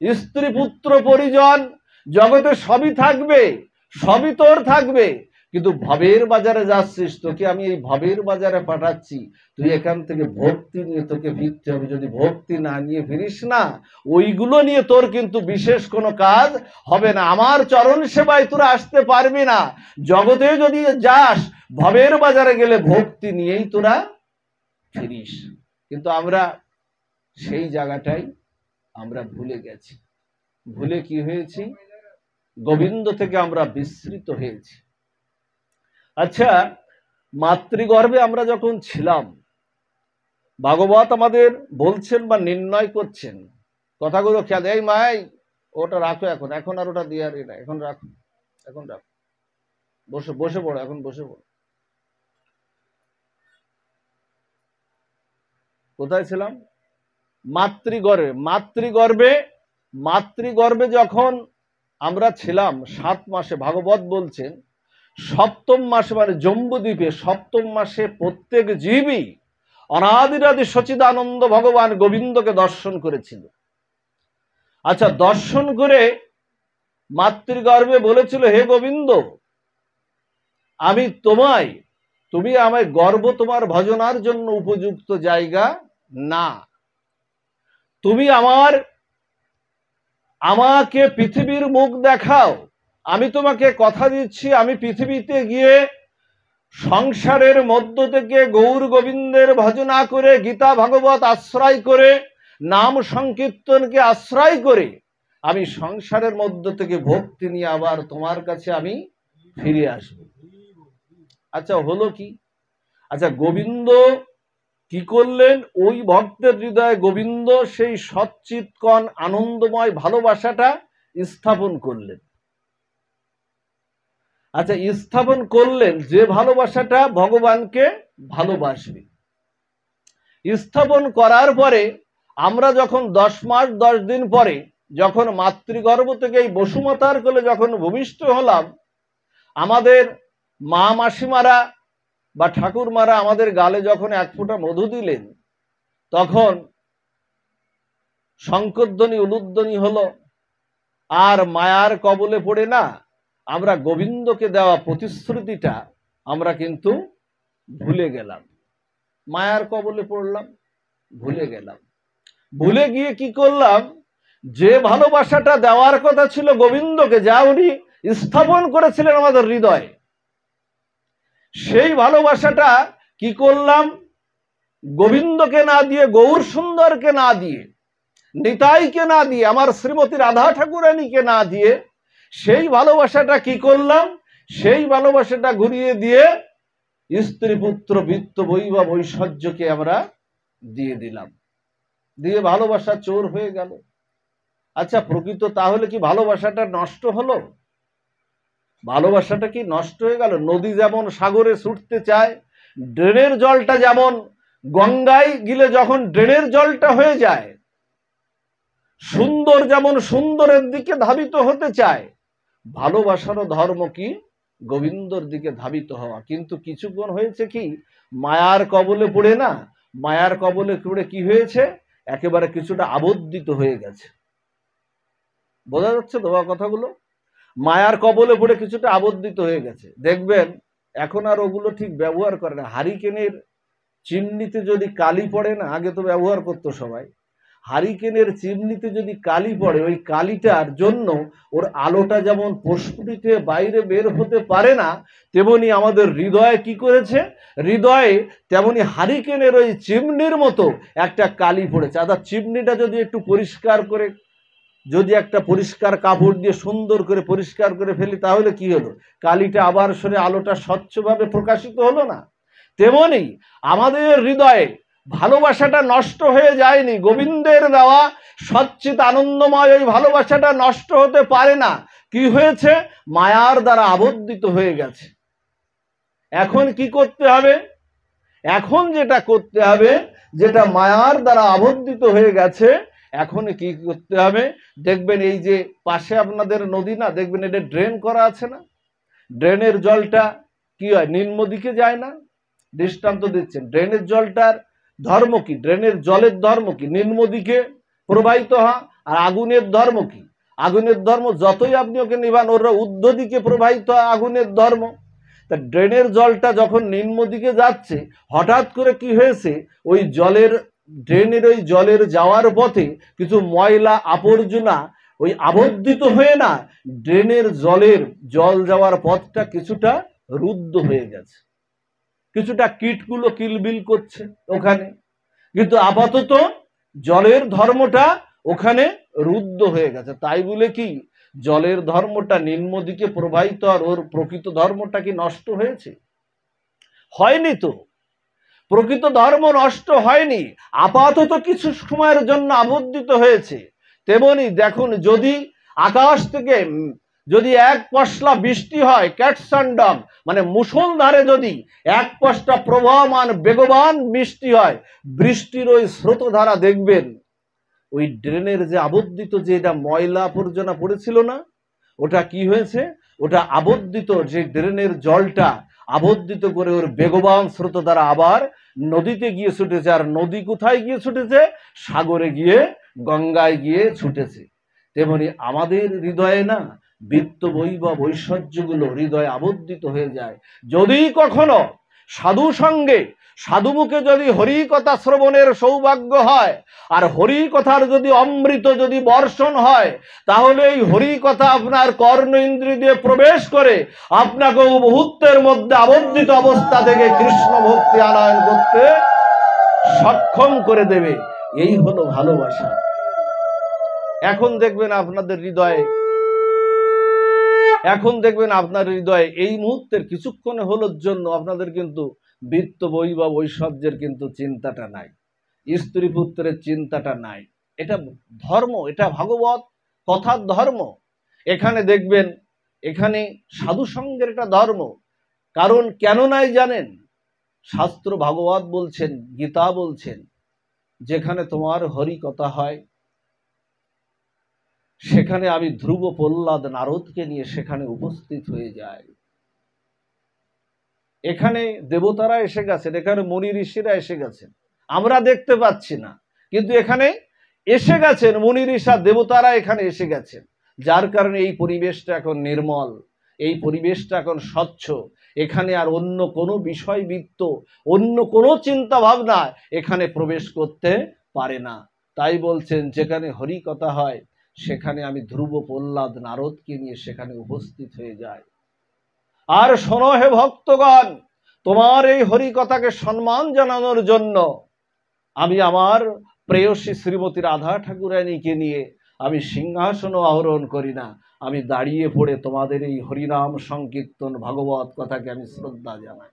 স্ত্রী, পুত্র, পরিজন জগতে সবই থাকবে, সবই তোর থাকবে, কিন্তু ভবের বাজারে যাচ্ছিস, তোকে আমি এই ভবের বাজারে পাঠাচ্ছি, তুই এখান থেকে ভক্তি নিয়ে তোকে ফিরতে হবে। যদি ভক্তি না নিয়ে ফিরিস না, ওইগুলো নিয়ে তোর কিন্তু বিশেষ কোনো কাজ হবে না। আমার চরণ সেবায় তোরা আসতে পারবি না। জগতে যদি যাস, ভবের বাজারে গেলে ভক্তি নিয়েই তোরা ফিরিস। কিন্তু আমরা সেই জায়গাটাই আমরা ভুলে গেছি। ভুলে কি হয়েছি? গোবিন্দ থেকে আমরা বিস্মৃত হয়েছি। আচ্ছা, মাতৃগর্ভে আমরা যখন ছিলাম, ভাগবত আমাদের বলছেন বা নির্ণয় করছেন, কথাগুলো খেয়াল, এই মাই ওটা রাখো, এখন আর ওটা দিয়ে আর এটা এখন রাখো, বসে পড়ো, এখন বসে পড়ো। কোথায় ছিলাম? মাতৃগর্ভে যখন আমরা ছিলাম 7 মাসে, ভাগবত বলছেন 7ম মাসে, মানে জম্বুদ্বীপে 7ম মাসে প্রত্যেক জীবই অনাদিরাদি সচিদানন্দ ভগবান গোবিন্দকে দর্শন করেছিল। আচ্ছা, দর্শন করে মাতৃগর্ভে বলেছিল, হে গোবিন্দ, তুমি আমায় গর্ভ তোমার ভজনার জন্য উপযুক্ত জায়গা না, তুমি আমাকে পৃথিবীর মুখ দেখাও, আমি তোমাকে কথা দিচ্ছি, আমি পৃথিবীতে গিয়ে সংসারের মধ্য থেকে গৌর গোবিন্দের ভজনা করে, গীতা ভাগবত আশ্রয় করে, নাম সংকীর্তনকে আশ্রয় করে আমি সংসারের মধ্য থেকে ভক্তি নিয়ে আবার তোমার কাছে আমি ফিরে আসব। আচ্ছা, হলো কি? আচ্ছা, গোবিন্দ কি করলেন? ওই ভক্তের হৃদয়ে গোবিন্দ সেই সচ্চিৎকণ আনন্দময় ভালোবাসাটা স্থাপন করলেন। আচ্ছা, স্থাপন করলেন যে ভালোবাসাটা ভগবানকে ভালোবাসবে। স্থাপন করার পরে আমরা যখন 10 মাস 10 দিন পরে যখন মাতৃগর্ভ থেকে এই বসুমাতার কোলে যখন ভূমিষ্ঠ হলাম, আমাদের মা মাসিমারা বা ঠাকুরমারা আমাদের গালে যখন এক ফোঁটা মধু দিলেন, তখন শঙ্করধ্বনি উলুধ্বনি হলো, আর মায়ার কবলে পড়ে না আমরা গোবিন্দকে দেওয়া প্রতিশ্রুতিটা আমরা কিন্তু ভুলে গেলাম। মায়ার কবলে পড়লাম, ভুলে গেলাম। ভুলে গিয়ে কি করলাম, যে ভালোবাসাটা দেওয়ার কথা ছিল গোবিন্দকে, যা উনি স্থাপন করেছিলেন আমাদের হৃদয়ে, সেই ভালোবাসাটা কি করলাম, গোবিন্দকে না দিয়ে, গৌর সুন্দরকে না দিয়ে, নিতাইকে না দিয়ে, আমার শ্রীমতী রাধা ঠাকুরানীকে না দিয়ে, সেই ভালোবাসাটা কি করলাম, সেই ভালোবাসাটা ঘুরিয়ে দিয়ে স্ত্রী পুত্র বিত্ত বৈভব ঐশ্বর্যকে আমরা দিয়ে দিলাম, দিয়ে ভালোবাসা চোর হয়ে গেল। আচ্ছা, প্রকৃত তাহলে কি ভালোবাসাটা নষ্ট হলো? ভালোবাসাটা কি নষ্ট হয়ে গেল? নদী যেমন সাগরে ছুটতে চায়, ড্রেনের জলটা যেমন গঙ্গায় গিলে যখন ড্রেনের জলটা হয়ে যায়, সুন্দর যেমন সুন্দরের দিকে ধাবিত হতে চায়, ভালোবাসারও ধর্ম কি গোবিন্দর দিকে ধাবিত হওয়া। কিন্তু কিছুক্ষণ হয়েছে কি, মায়ার কবলে পড়ে না, মায়ার কবলে পড়ে কি হয়েছে, একেবারে কিছুটা আবদ্ধিত হয়ে গেছে। বোঝা যাচ্ছে তো কথাগুলো? মায়ার কবলে পড়ে কিছুটা আবদ্ধিত হয়ে গেছে। দেখবেন এখন আর ওগুলো ঠিক ব্যবহার করে না। হারিকেনের চিমনিতে যদি কালি পড়ে না, আগে তো ব্যবহার করতো সবাই, হারিকেনের চিমনিতে যদি কালি পড়ে, ওই কালিটার জন্য ওর আলোটা যেমন প্রস্ফুটিত বাইরে বের হতে পারে না, তেমনি আমাদের হৃদয়ে কি করেছে, হৃদয়ে তেমনি হারিকেনের ওই চিমনির মতো একটা কালি পড়েছে। আচ্ছা, চিমনিটা যদি একটু পরিষ্কার করে, যদি একটা পরিষ্কার কাপড় দিয়ে সুন্দর করে পরিষ্কার করে ফেলি, তাহলে কি হলো, কালিটা আবার সরে আলোটা স্বচ্ছভাবে প্রকাশিত হলো না? তেমনি আমাদের হৃদয়ে ভালোবাসাটা নষ্ট হয়ে যায়নি, গোবিন্দের দেওয়া সচ্চিত আনন্দময় ওই ভালোবাসাটা নষ্ট হতে পারে না। কি হয়েছে, মায়ার দ্বারা আবদ্ধিত হয়ে গেছে। এখন কি করতে হবে, এখন যেটা করতে হবে, যেটা মায়ার দ্বারা আবদ্ধিত হয়ে গেছে, এখন কি করতে হবে, দেখবেন এই যে পাশে আপনাদের নদী না, দেখবেন এটা ড্রেন করা আছে না, ড্রেনের জলটা কি হয়, নিম্ন দিকে যায় না? দৃষ্টান্ত দিচ্ছেন, ড্রেনের জলটার ধর্ম কি, ড্রেনের জলের ধর্ম কি, নিম্ন দিকে প্রবাহিত হয়। আর আগুনের ধর্ম কি, আগুনের ধর্ম যতই আপনি ওকে নিবান, ওরা ঊর্ধ্ব দিকে প্রবাহিত হয় আগুনের ধর্ম। তা ড্রেনের জলটা যখন নিম্ন দিকে যাচ্ছে, হঠাৎ করে কি হয়েছে, ওই জলের, ড্রেনের ওই জলের যাওয়ার পথে কিছু ময়লা আবর্জনা ওই আবদ্ধিত হয়ে না, ড্রেনের জল যাওয়ার পথটা কিছুটা রুদ্ধ হয়ে গেছে, কিছুটা কীটগুলো কিলবিল করছে ওখানে, কিন্তু আপাতত জলের ধর্মটা ওখানে রুদ্ধ হয়ে গেছে। তাই বলে কি জলের ধর্মটা নিম্ন দিকে প্রবাহিত আর ওর প্রকৃত ধর্মটা কি নষ্ট হয়েছে? হয়নি তো, প্রকৃত ধর্ম নষ্ট হয়নি, আপাতত কিছু সময়ের জন্য আবদ্ধিত হয়েছে। তেমনি দেখুন, যদি আকাশ থেকে যদি এক পশলা বৃষ্টি হয়, ক্যাটস অ্যান্ড ডগ, মানে মুষলধারে যদি এক পশলা প্রবাহমান বেগবান বৃষ্টি হয়, বৃষ্টির ওই স্রোতধারা দেখবেন ওই ড্রেনের যে আবদ্ধিত যে এটা ময়লা আবর্জনা পড়েছিল না, ওটা কি হয়েছে, ওটা আবদ্ধিত যে ড্রেনের জলটা আবদ্ধিত করে ওর বেগবান স্রোত দ্বারা আবার নদীতে গিয়ে ছুটেছে। আর নদী কোথায় গিয়ে ছুটেছে, সাগরে গিয়ে, গঙ্গায় গিয়ে ছুটেছে। তেমনি আমাদের হৃদয়ে না বিত্ত বৈভব ঐশ্বর্যগুলো হৃদয়ে আবদ্ধিত হয়ে যায়। যদি কখনো সাধু সঙ্গে, সাধু মুখে যদি হরি কথা শ্রবণের সৌভাগ্য হয়, আর হরি কথার যদি অমৃত যদি বর্ষণ হয়, তাহলে এই হরি কথা আপনার কর্ণ ইন্দ্রিয় দিয়ে প্রবেশ করে আপনাকে মুহূর্তের মধ্যে আবদ্ধিত অবস্থা থেকে কৃষ্ণ ভক্তি আনয়ন করতে সক্ষম করে দেবে। এই হলো ভালোবাসা। এখন দেখবেন আপনাদের হৃদয়ে, এখন দেখবেন আপনার হৃদয়ে এই মুহূর্তের কিছুক্ষণ হলোর জন্য আপনাদের কিন্তু বিত্ত বৈভব ঐশ্বর্যের কিন্তু চিন্তাটা নাই, স্ত্রী পুত্রের চিন্তাটা নাই। এটা ধর্ম, এটা ভাগবত কথার ধর্ম। এখানে দেখবেন, এখানে সাধু সঙ্গের এটা ধর্ম। কারণ কেন নাই জানেন, শাস্ত্র ভাগবত বলছেন, গীতা বলছেন, যেখানে তোমার হরি কথা হয়, সেখানে আমি ধ্রুব প্রহ্লাদ নারদকে নিয়ে সেখানে উপস্থিত হয়ে যাই। এখানে দেবতারা এসে গেছেন, এখানে মুনি ঋষিরা এসে গেছেন, আমরা দেখতে পাচ্ছি না, কিন্তু এখানে এসে গেছেন মুনি ঋষা, দেবতারা এখানে এসে গেছেন, যার কারণে এই পরিবেশটা এখন নির্মল, এই পরিবেশটা এখন স্বচ্ছ। এখানে আর অন্য কোনো বিষয়বৃত্ত, অন্য কোনো চিন্তা ভাবনা এখানে প্রবেশ করতে পারে না। তাই বলছেন যেখানে হরি কথা হয় সেখানে আমি ধ্রুব, প্রহ্লাদ, নারদকে নিয়ে সেখানে উপস্থিত হয়ে যাই। আর শোনো হে ভক্তগণ, তোমার এই হরি কথাকে সম্মান জানানোর জন্য আমি আমার প্রেয়সী শ্রীমতী রাধা ঠাকুরানীকে নিয়ে আমি সিংহাসনও আহরণ করি না, আমি দাঁড়িয়ে পড়ে তোমাদের এই হরিনাম সংকীর্তন ভাগবত কথাকে আমি শ্রদ্ধা জানাই।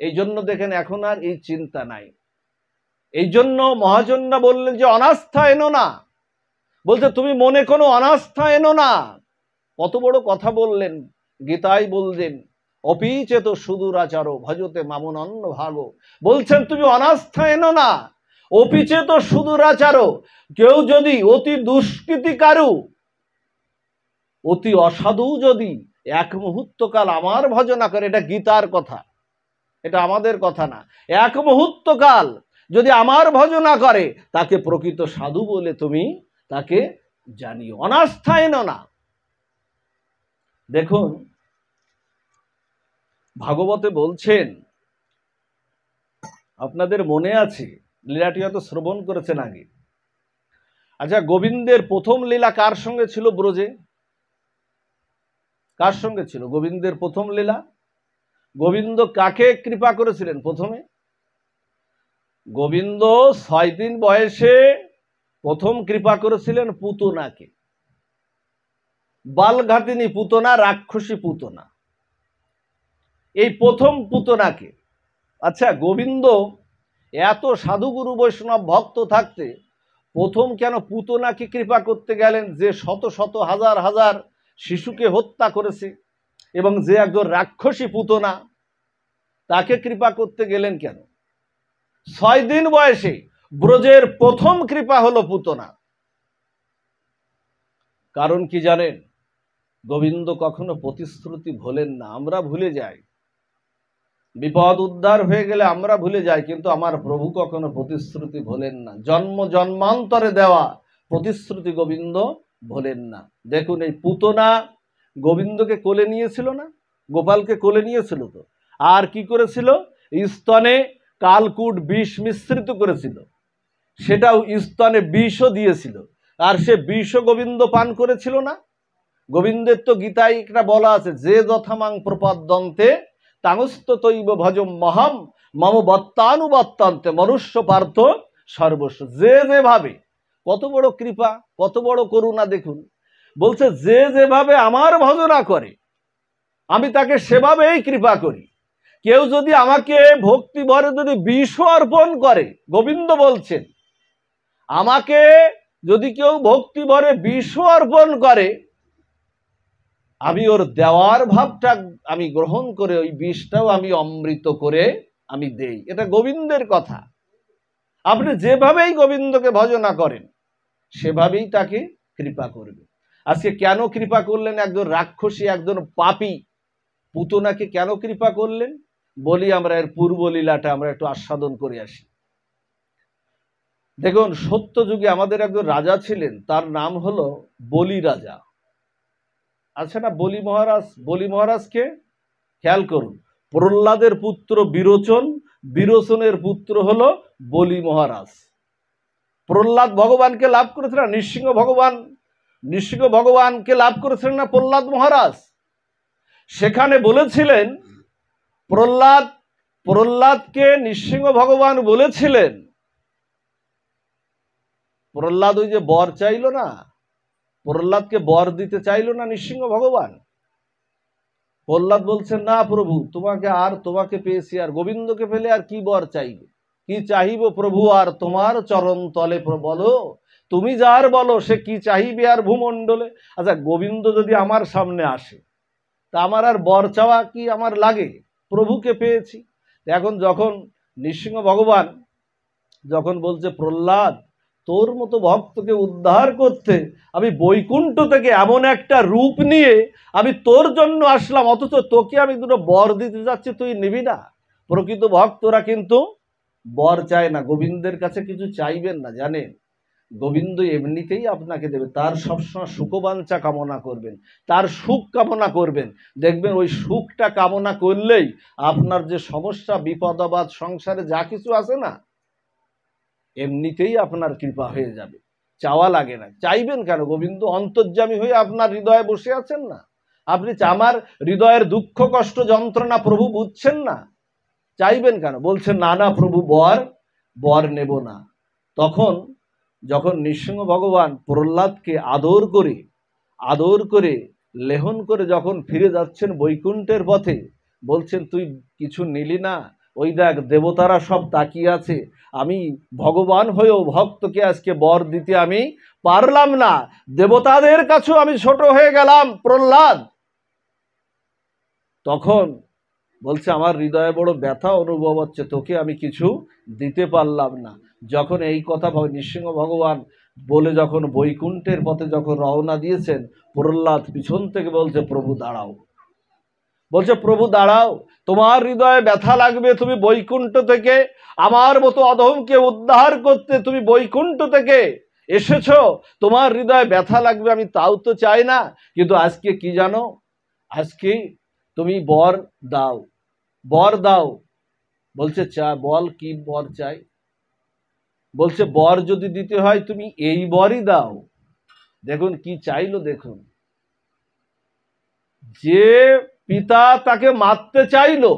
এই জন্য দেখেন এখন আর এই চিন্তা নাই। এই জন্য মহাজনরা বললেন যে অনাস্থা এনো না, বলছে তুমি মনে কোনো অনাস্থা এনো না। কত বড় কথা বললেন, গীতায় বললেন অপিচেত সুদূরাচারো ভজতে মামনন্ন ভাগো, বলছেন তুমি অনাস্থা এনো না, অপিচেত সুদূরাচারো, কেউ যদি অতি দুষ্কৃতিকারু, অতি অসাধু যদি এক মুহূর্তকাল আমার ভজনা করে, এটা গীতার কথা, এটা আমাদের কথা না, এক মুহূর্তকাল যদি আমার ভজনা করে তাকে প্রকৃত সাধু বলে তুমি তাকে জানিও, অনাস্থা এনো না। দেখুন ভাগবতে বলছেন, আপনাদের মনে আছে লীলাটি হয়তো শ্রবণ করেছেন আগে। আচ্ছা, গোবিন্দের প্রথম লীলা কার সঙ্গে ছিল ব্রজে? কার সঙ্গে ছিল গোবিন্দের প্রথম লীলা? গোবিন্দ কাকে কৃপা করেছিলেন প্রথমে? গোবিন্দ 6 দিন বয়সে প্রথম কৃপা করেছিলেন পুতনাকে, বালঘাতিনী পুতনা, রাক্ষসী পুতনা, এই প্রথম পুতনাকে। আচ্ছা, গোবিন্দ এত সাধুগুরু বৈষ্ণব ভক্ত থাকতে প্রথম কেন পুতনাকে কৃপা করতে গেলেন, যে শত শত হাজার হাজার শিশুকে হত্যা করেছে এবং যে একজন রাক্ষসী পুতনা, তাকে কৃপা করতে গেলেন কেন? 6 দিন বয়সে ব্রজের প্রথম কৃপা হলো পুতনা। কারণ কি জানেন? গোবিন্দ কখনো প্রতিশ্রুতি ভোলেন না, আমরা ভুলে যাই, বিপদ উদ্ধার হয়ে গেলে আমরা ভুলে যাই, কিন্তু আমার প্রভু কখনো প্রতিশ্রুতি ভোলেন না, জন্ম জন্মান্তরে দেওয়া প্রতিশ্রুতি গোবিন্দ ভোলেন না। দেখুন এই পুতনা গোবিন্দকে কোলে নিয়েছিল না, গোপালকে কোলে নিয়েছিল তো, আর কি করেছিল? স্তনে কালকুট বিষ মিশ্রিত করেছিল, সেটাও স্তনে বিষও দিয়েছিল, আর সে বিষও গোবিন্দ পান করেছিল না। গোবিন্দের তো গীতায় একটা বলা আছে, যে যথামাং প্রপদ্যন্তে তাংস্ত তৈব ভজম মহম মম বত্তানুবত্তান্তে মনুষ্য পার্থ সর্বস্ব। যে যেভাবে, কত বড় কৃপা, কত বড় করুণা দেখুন, বলছে যে যেভাবে আমার ভজনা করে আমি তাকে সেভাবেই কৃপা করি। কেউ যদি আমাকে ভক্তি ভরে যদি বিষ অর্পণ করে, গোবিন্দ বলছেন আমাকে যদি কেউ ভক্তি ভরে বিষ অর্পণ করে, আমি ওর দেওয়ার ভাবটা আমি গ্রহণ করে ওই বিষটাও আমি অমৃত করে আমি দেই। এটা গোবিন্দের কথা। আপনি যেভাবেই গোবিন্দকে ভজনা করেন সেভাবেই তাকে কৃপা করবে। আজকে কেন কৃপা করলেন একজন রাক্ষসী, একজন পাপী পুতনাকে কেন কৃপা করলেন বলি, আমরা এর পূর্ব লীলাটা আমরা একটু আস্বাদন করে আসি। দেখুন সত্য যুগে আমাদের একজন রাজা ছিলেন, তার নাম হলো বলি রাজা। আছে না বলি মহারাজ? বলি মহারাজকে খেয়াল করুন, প্রহ্লাদের পুত্র বিরোচন, বিরোচনের পুত্র হলো বলি মহারাজ। প্রহ্লাদ ভগবানকে লাভ করেছিলেন, নৃসিংহ ভগবান, নৃসিংহ ভগবানকে লাভ করেছিলেন না প্রহ্লাদ মহারাজ। সেখানে বলেছিলেন প্রহ্লাদকে নৃসিংহ ভগবান বলেছিলেন, প্রহ্লাদ ওই যে বর চাইল না, প্রহ্লাদকে বর দিতে চাইল না নৃসিংহ ভগবান। প্রহ্লাদ বলছেন না প্রভু, তোমাকে পেয়েছি, আর গোবিন্দকে পেলে আর কি বর চাইবে, কি চাহিব প্রভু আর তোমার চরণ তলে, বলো তুমি যার বলো সে কি চাহিবে আর ভূমণ্ডলে। আচ্ছা, গোবিন্দ যদি আমার সামনে আসে তা আমার আর বর চাওয়া কি আমার লাগে? প্রভুকে পেয়েছি। এখন যখন নৃসিংহ ভগবান যখন বলছে প্রহ্লাদ তোর মতো ভক্তকে উদ্ধার করতে আমি বৈকুণ্ঠ থেকে এমন একটা রূপ নিয়ে আমি তোর জন্য আসলাম, অথচ তোকে আমি দুটো বর দিতে যাচ্ছি, তুই নিবি না। প্রকৃত ভক্তরা কিন্তু বর চায় না, গোবিন্দের কাছে কিছু চাইবেন না, জানেন গোবিন্দ এমনিতেই আপনাকে দেবে। তার সবসময় সুখবাঞ্ছা কামনা করবেন, তার সুখ কামনা করবেন, দেখবেন ওই সুখটা কামনা করলেই আপনার যে সমস্যা বিপদাবাদ সংসারে যা কিছু আছে না, এমনিতেই আপনার কৃপা হয়ে যাবে, চাওয়া লাগে না। চাইবেন কেন? গোবিন্দ অন্তর্যামী হয়ে আপনার হৃদয়ে বসে আছেন না? আপনি আমার হৃদয়ের দুঃখ কষ্ট যন্ত্রণা প্রভু বুঝছেন না? চাইবেন কেন? বলছেন না না প্রভু বর নেব না। তখন যখন নৃসিংহ ভগবান প্রহ্লাদকে আদর করে লেহন করে যখন ফিরে যাচ্ছেন বৈকুণ্ঠের পথে, বলছেন তুই কিছু নিলি না, ওই দেখ দেবতারা সব তাকিয়ে আছে, আমি ভগবান হয়েও ভক্তকে আজকে বর দিতে আমি পারলাম না, দেবতাদের কাছেও আমি ছোট হয়ে গেলাম প্রহ্লাদ। তখন বলছে আমার হৃদয়ে বড় ব্যথা অনুভব হচ্ছে, তোকে আমি কিছু দিতে পারলাম না। যখন এই কথা নৃসিংহ ভগবান বলে যখন বৈকুণ্ঠের পথে যখন রওনা দিয়েছেন, প্রহ্লাদ পিছন থেকে বলছে প্রভু দাঁড়াও, বলছে প্রভু দাঁড়াও, তোমার হৃদয়ে ব্যথা লাগবে, তুমি বৈকুণ্ঠ থেকে আমার মতো অধমকে উদ্ধার করতে তুমি বৈকুণ্ঠ থেকে এসেছো, তোমার হৃদয়ে ব্যথা লাগবে, আমি তাও তো চাই না, কিন্তু আজকে কি জানো, আজকে তুমি বর দাও। বলছে বল কি বর চাই? বলছে বর যদি দিতে হয় তুমি এই বরই দাও। দেখুন কি চাইলো, দেখুন যে পিতা তাকে মারতে চাইলো,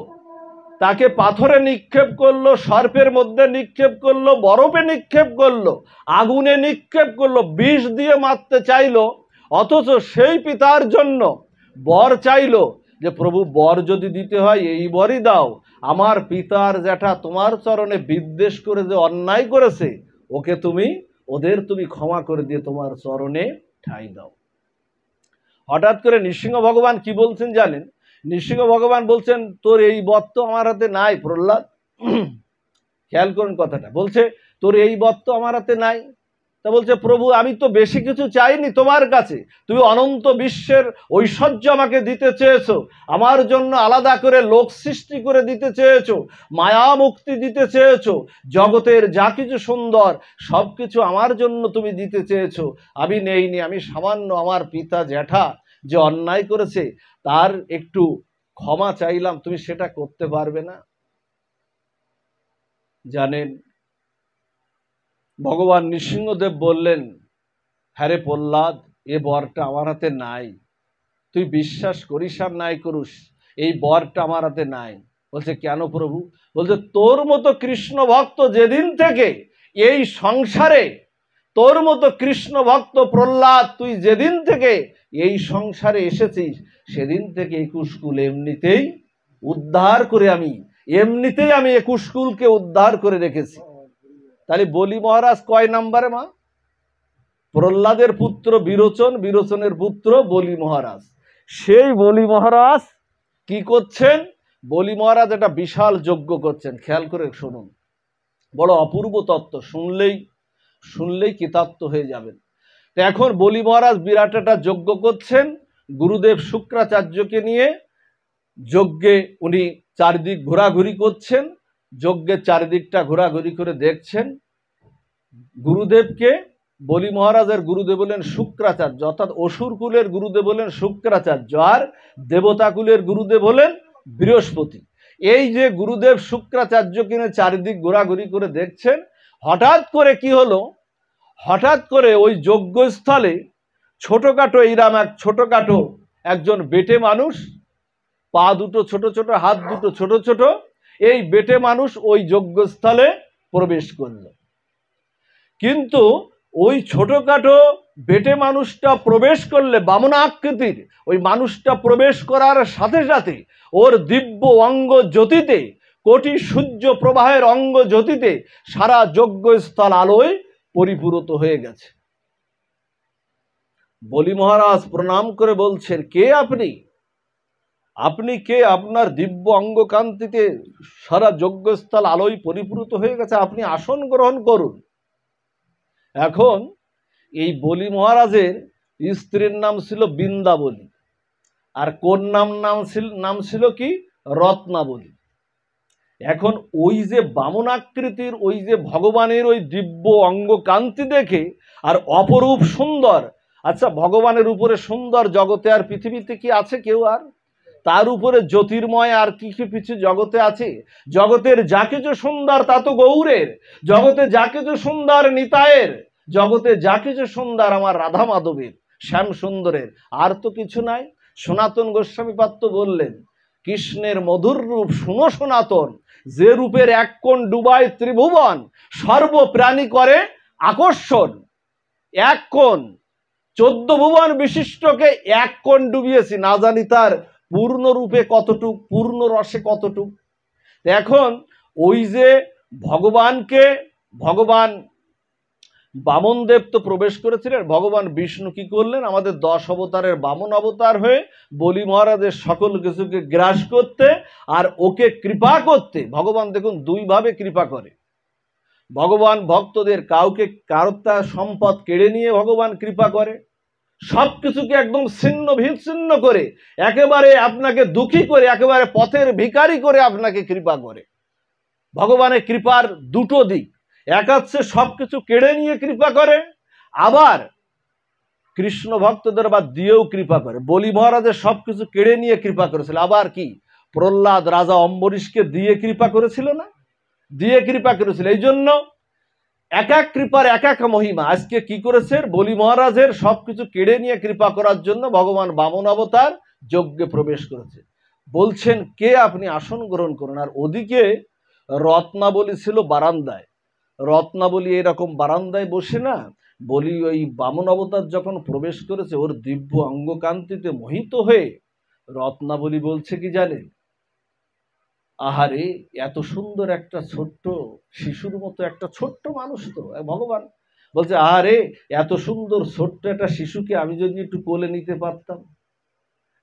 তাকে পাথরে নিক্ষেপ করলো, সর্পের মধ্যে নিক্ষেপ করলো, বরফে নিক্ষেপ করলো, আগুনে নিক্ষেপ করলো, বিষ দিয়ে মারতে চাইলো, অথচ সেই পিতার জন্য বর চাইলো যে প্রভু বর যদি দিতে হয় এই বরই দাও, আমার পিতার জ্যাঠা তোমার চরণে বিদ্বেষ করে যে অন্যায় করেছে, ওদের তুমি ক্ষমা করে দিয়ে তোমার চরণে ঠাঁই দাও। হঠাৎ করে নৃসিংহ ভগবান কি বলছেন জানেন? নৃসিংহ ভগবান বলছেন তোর এই বর তো আমার হাতে নাই প্রহ্লাদ। খেয়াল করুন কথাটা, বলছে তোর এই বর তো আমার হাতে নাই। তা বলছে প্রভু আমি তো বেশি কিছু চাইনি তোমার কাছে, তুমি অনন্ত বিশ্বের ঐশ্বর্য আমাকে দিতে চেয়েছো, আমার জন্য আলাদা করে লোক সৃষ্টি করে দিতে চেয়েছো, মায়া মুক্তি দিতে চেয়েছো, জগতের যা কিছু সুন্দর সব কিছু আমার জন্য তুমি দিতে চেয়েছো, আমি নেইনি, আমি সামান্য আমার পিতা জ্যাঠা যে অন্যায় করেছে তার একটু ক্ষমা চাইলাম, তুমি সেটা করতে পারবে না? জানেন ভগবান নৃসিংহদেব বললেন, হ্যাঁ রে প্রহ্লাদ, এ বরটা আমার হাতে নাই, তুই বিশ্বাস করিস আর নাই করুস, এই বরটা আমার হাতে নাই। বলছে কেন প্রভু? বলছে তোর মতো কৃষ্ণ ভক্ত যেদিন থেকে এই সংসারে, তোর মতো কৃষ্ণ ভক্ত প্রহ্লাদ তুই যেদিন থেকে এই সংসারে এসেছিস, সেদিন থেকে 21 কুল এমনিতেই উদ্ধার করে আমি 21 কুলকে উদ্ধার করে রেখেছি। তাহলে বলি মহারাজ কয় নাম্বারে মা? প্রহ্লাদের পুত্র বিরোচন, বিরোচনের পুত্র বলি মহারাজ। সেই বলি মহারাজ কি করছেন? বলি মহারাজ একটা বিশাল যজ্ঞ করছেন, খেয়াল করে শুনুন, বড় অপূর্ব তত্ত্ব, শুনলেই কৃতার্থ হয়ে যাবেন। তো এখন বলি মহারাজ বিরাট একটা যজ্ঞ করছেন, গুরুদেব শুক্রাচার্যকে নিয়ে যজ্ঞে উনি চারিদিক ঘোরাঘুরি করছেন, যজ্ঞের চারিদিকটা ঘোরাঘুরি করে দেখছেন। গুরুদেবকে বলি মহারাজের গুরুদেব বলেন শুক্রাচার্য, অর্থাৎ অসুর কুলের গুরুদেব বলেন শুক্রাচার্য, আর দেবতা কুলের গুরুদেব হলেন বৃহস্পতি। এই যে গুরুদেব শুক্রাচার্যকে নিয়ে চারিদিক ঘোরাঘুরি করে দেখছেন, হঠাৎ করে কি হলো, হঠাৎ করে ওই যজ্ঞস্থলে ছোটখাটো এইরাম এক ছোটখাটো একজন বেটে মানুষ, পা দুটো ছোট ছোট, হাত দুটো ছোট ছোট, এই বেটে মানুষ ওই যজ্ঞস্থলে প্রবেশ করল। কিন্তু ওই ছোটখাটো বেটে মানুষটা প্রবেশ করলে, বামন আকৃতির ওই মানুষটা প্রবেশ করার সাথে সাথে ওর দিব্য অঙ্গ জ্যোতিতে, কোটি সূর্য প্রবাহের অঙ্গ জ্যোতিতে সারা যজ্ঞস্থল আলোয় পরিপূরক হয়ে গেছে। বলি মহারাজ প্রণাম করে বলছেন, কে আপনি? আপনি কে? আপনার দিব্য অঙ্গকান্তিতে সারা যজ্ঞস্থল আলোয় পরিপূরক হয়ে গেছে, আপনি আসন গ্রহণ করুন। এখন এই বলি মহারাজের স্ত্রীর নাম ছিল বৃন্দাবলী, আর কোন নাম ছিল কি রত্নাবলী। এখন ওই যে বামন আকৃতির ওই যে ভগবানের ওই দিব্য অঙ্গ কান্তি দেখে আর অপরূপ সুন্দর, আচ্ছা ভগবানের উপরে সুন্দর জগতে আর পৃথিবীতে কি আছে কেউ? আর তার উপরে জ্যোতির্ময় আর কি কিছু জগতে আছে? জগতের যা কিছু সুন্দর তা তো গৌরের, জগতে যা কিছু সুন্দর নিতায়ের, জগতে যা কিছু সুন্দর আমার রাধা মাধবের, শ্যাম সুন্দরের, আর তো কিছু নাই। সনাতন গোস্বামী পাত্র বললেন, কৃষ্ণের মধুর রূপ শুনো সনাতন, যে রূপের এক কোণ ডুবায় ত্রিভুবন, সর্বপ্রাণী করে আকর্ষণ। এক কোণ 14 ভুবন বিশিষ্টকে এক কোণ ডুবিয়েছি, না জানি তার পূর্ণ রূপে কতটুক, পূর্ণ রসে কতটুক। এখন ওই যে ভগবান বামনদেব তো প্রবেশ করেছিলেন, ভগবান বিষ্ণু কি করলেন? আমাদের 10 অবতারের বামন অবতার হয়ে বলি মহারাজের সকল কিছুকে গ্রাস করতে আর ওকে কৃপা করতে। ভগবান দেখুন দুইভাবে কৃপা করে। ভগবান ভক্তদের কারোর সম্পদ কেড়ে নিয়ে ভগবান কৃপা করে, সব কিছুকে একদম ছিন্ন বিচ্ছিন্ন করে একেবারে আপনাকে দুঃখী করে একেবারে পথের ভিখারি করে আপনাকে কৃপা করে। ভগবানের কৃপার দুটো দিক, এক হচ্ছে সবকিছু কেড়ে নিয়ে কৃপা করে, আবার কৃষ্ণ ভক্তদের বা দিয়েও কৃপা করে। বলি মহারাজের সবকিছু কেড়ে নিয়ে কৃপা করেছিল, আবার কি প্রহ্লাদ রাজা অম্বরীশকে দিয়ে কৃপা করেছিল না? দিয়ে কৃপা করেছিল। এই জন্য এক এক কৃপার এক এক মহিমা। আজকে কি করেছে? বলি মহারাজের সবকিছু কেড়ে নিয়ে কৃপা করার জন্য ভগবান বামন অবতার যজ্ঞে প্রবেশ করেছে। বলছেন কে আপনি আসন গ্রহণ করুন। আর ওদিকে রত্নাবলী ছিল বারান্দায়। রত্নাবলী এরকম বারান্দায় বসে না, বলি ওই বামন অবতার যখন প্রবেশ করেছে ওর দিব্য অঙ্গকান্তিতে মোহিত হয়ে রত্নাবলী বলছে কি জানেন? আহারে, এত সুন্দর একটা ছোট্ট শিশুর মতো একটা ছোট্ট মানুষ তো ভগবান বলছে, আহারে এত সুন্দর ছোট্ট একটা শিশুকে আমি যদি একটু কোলে নিতে পারতাম।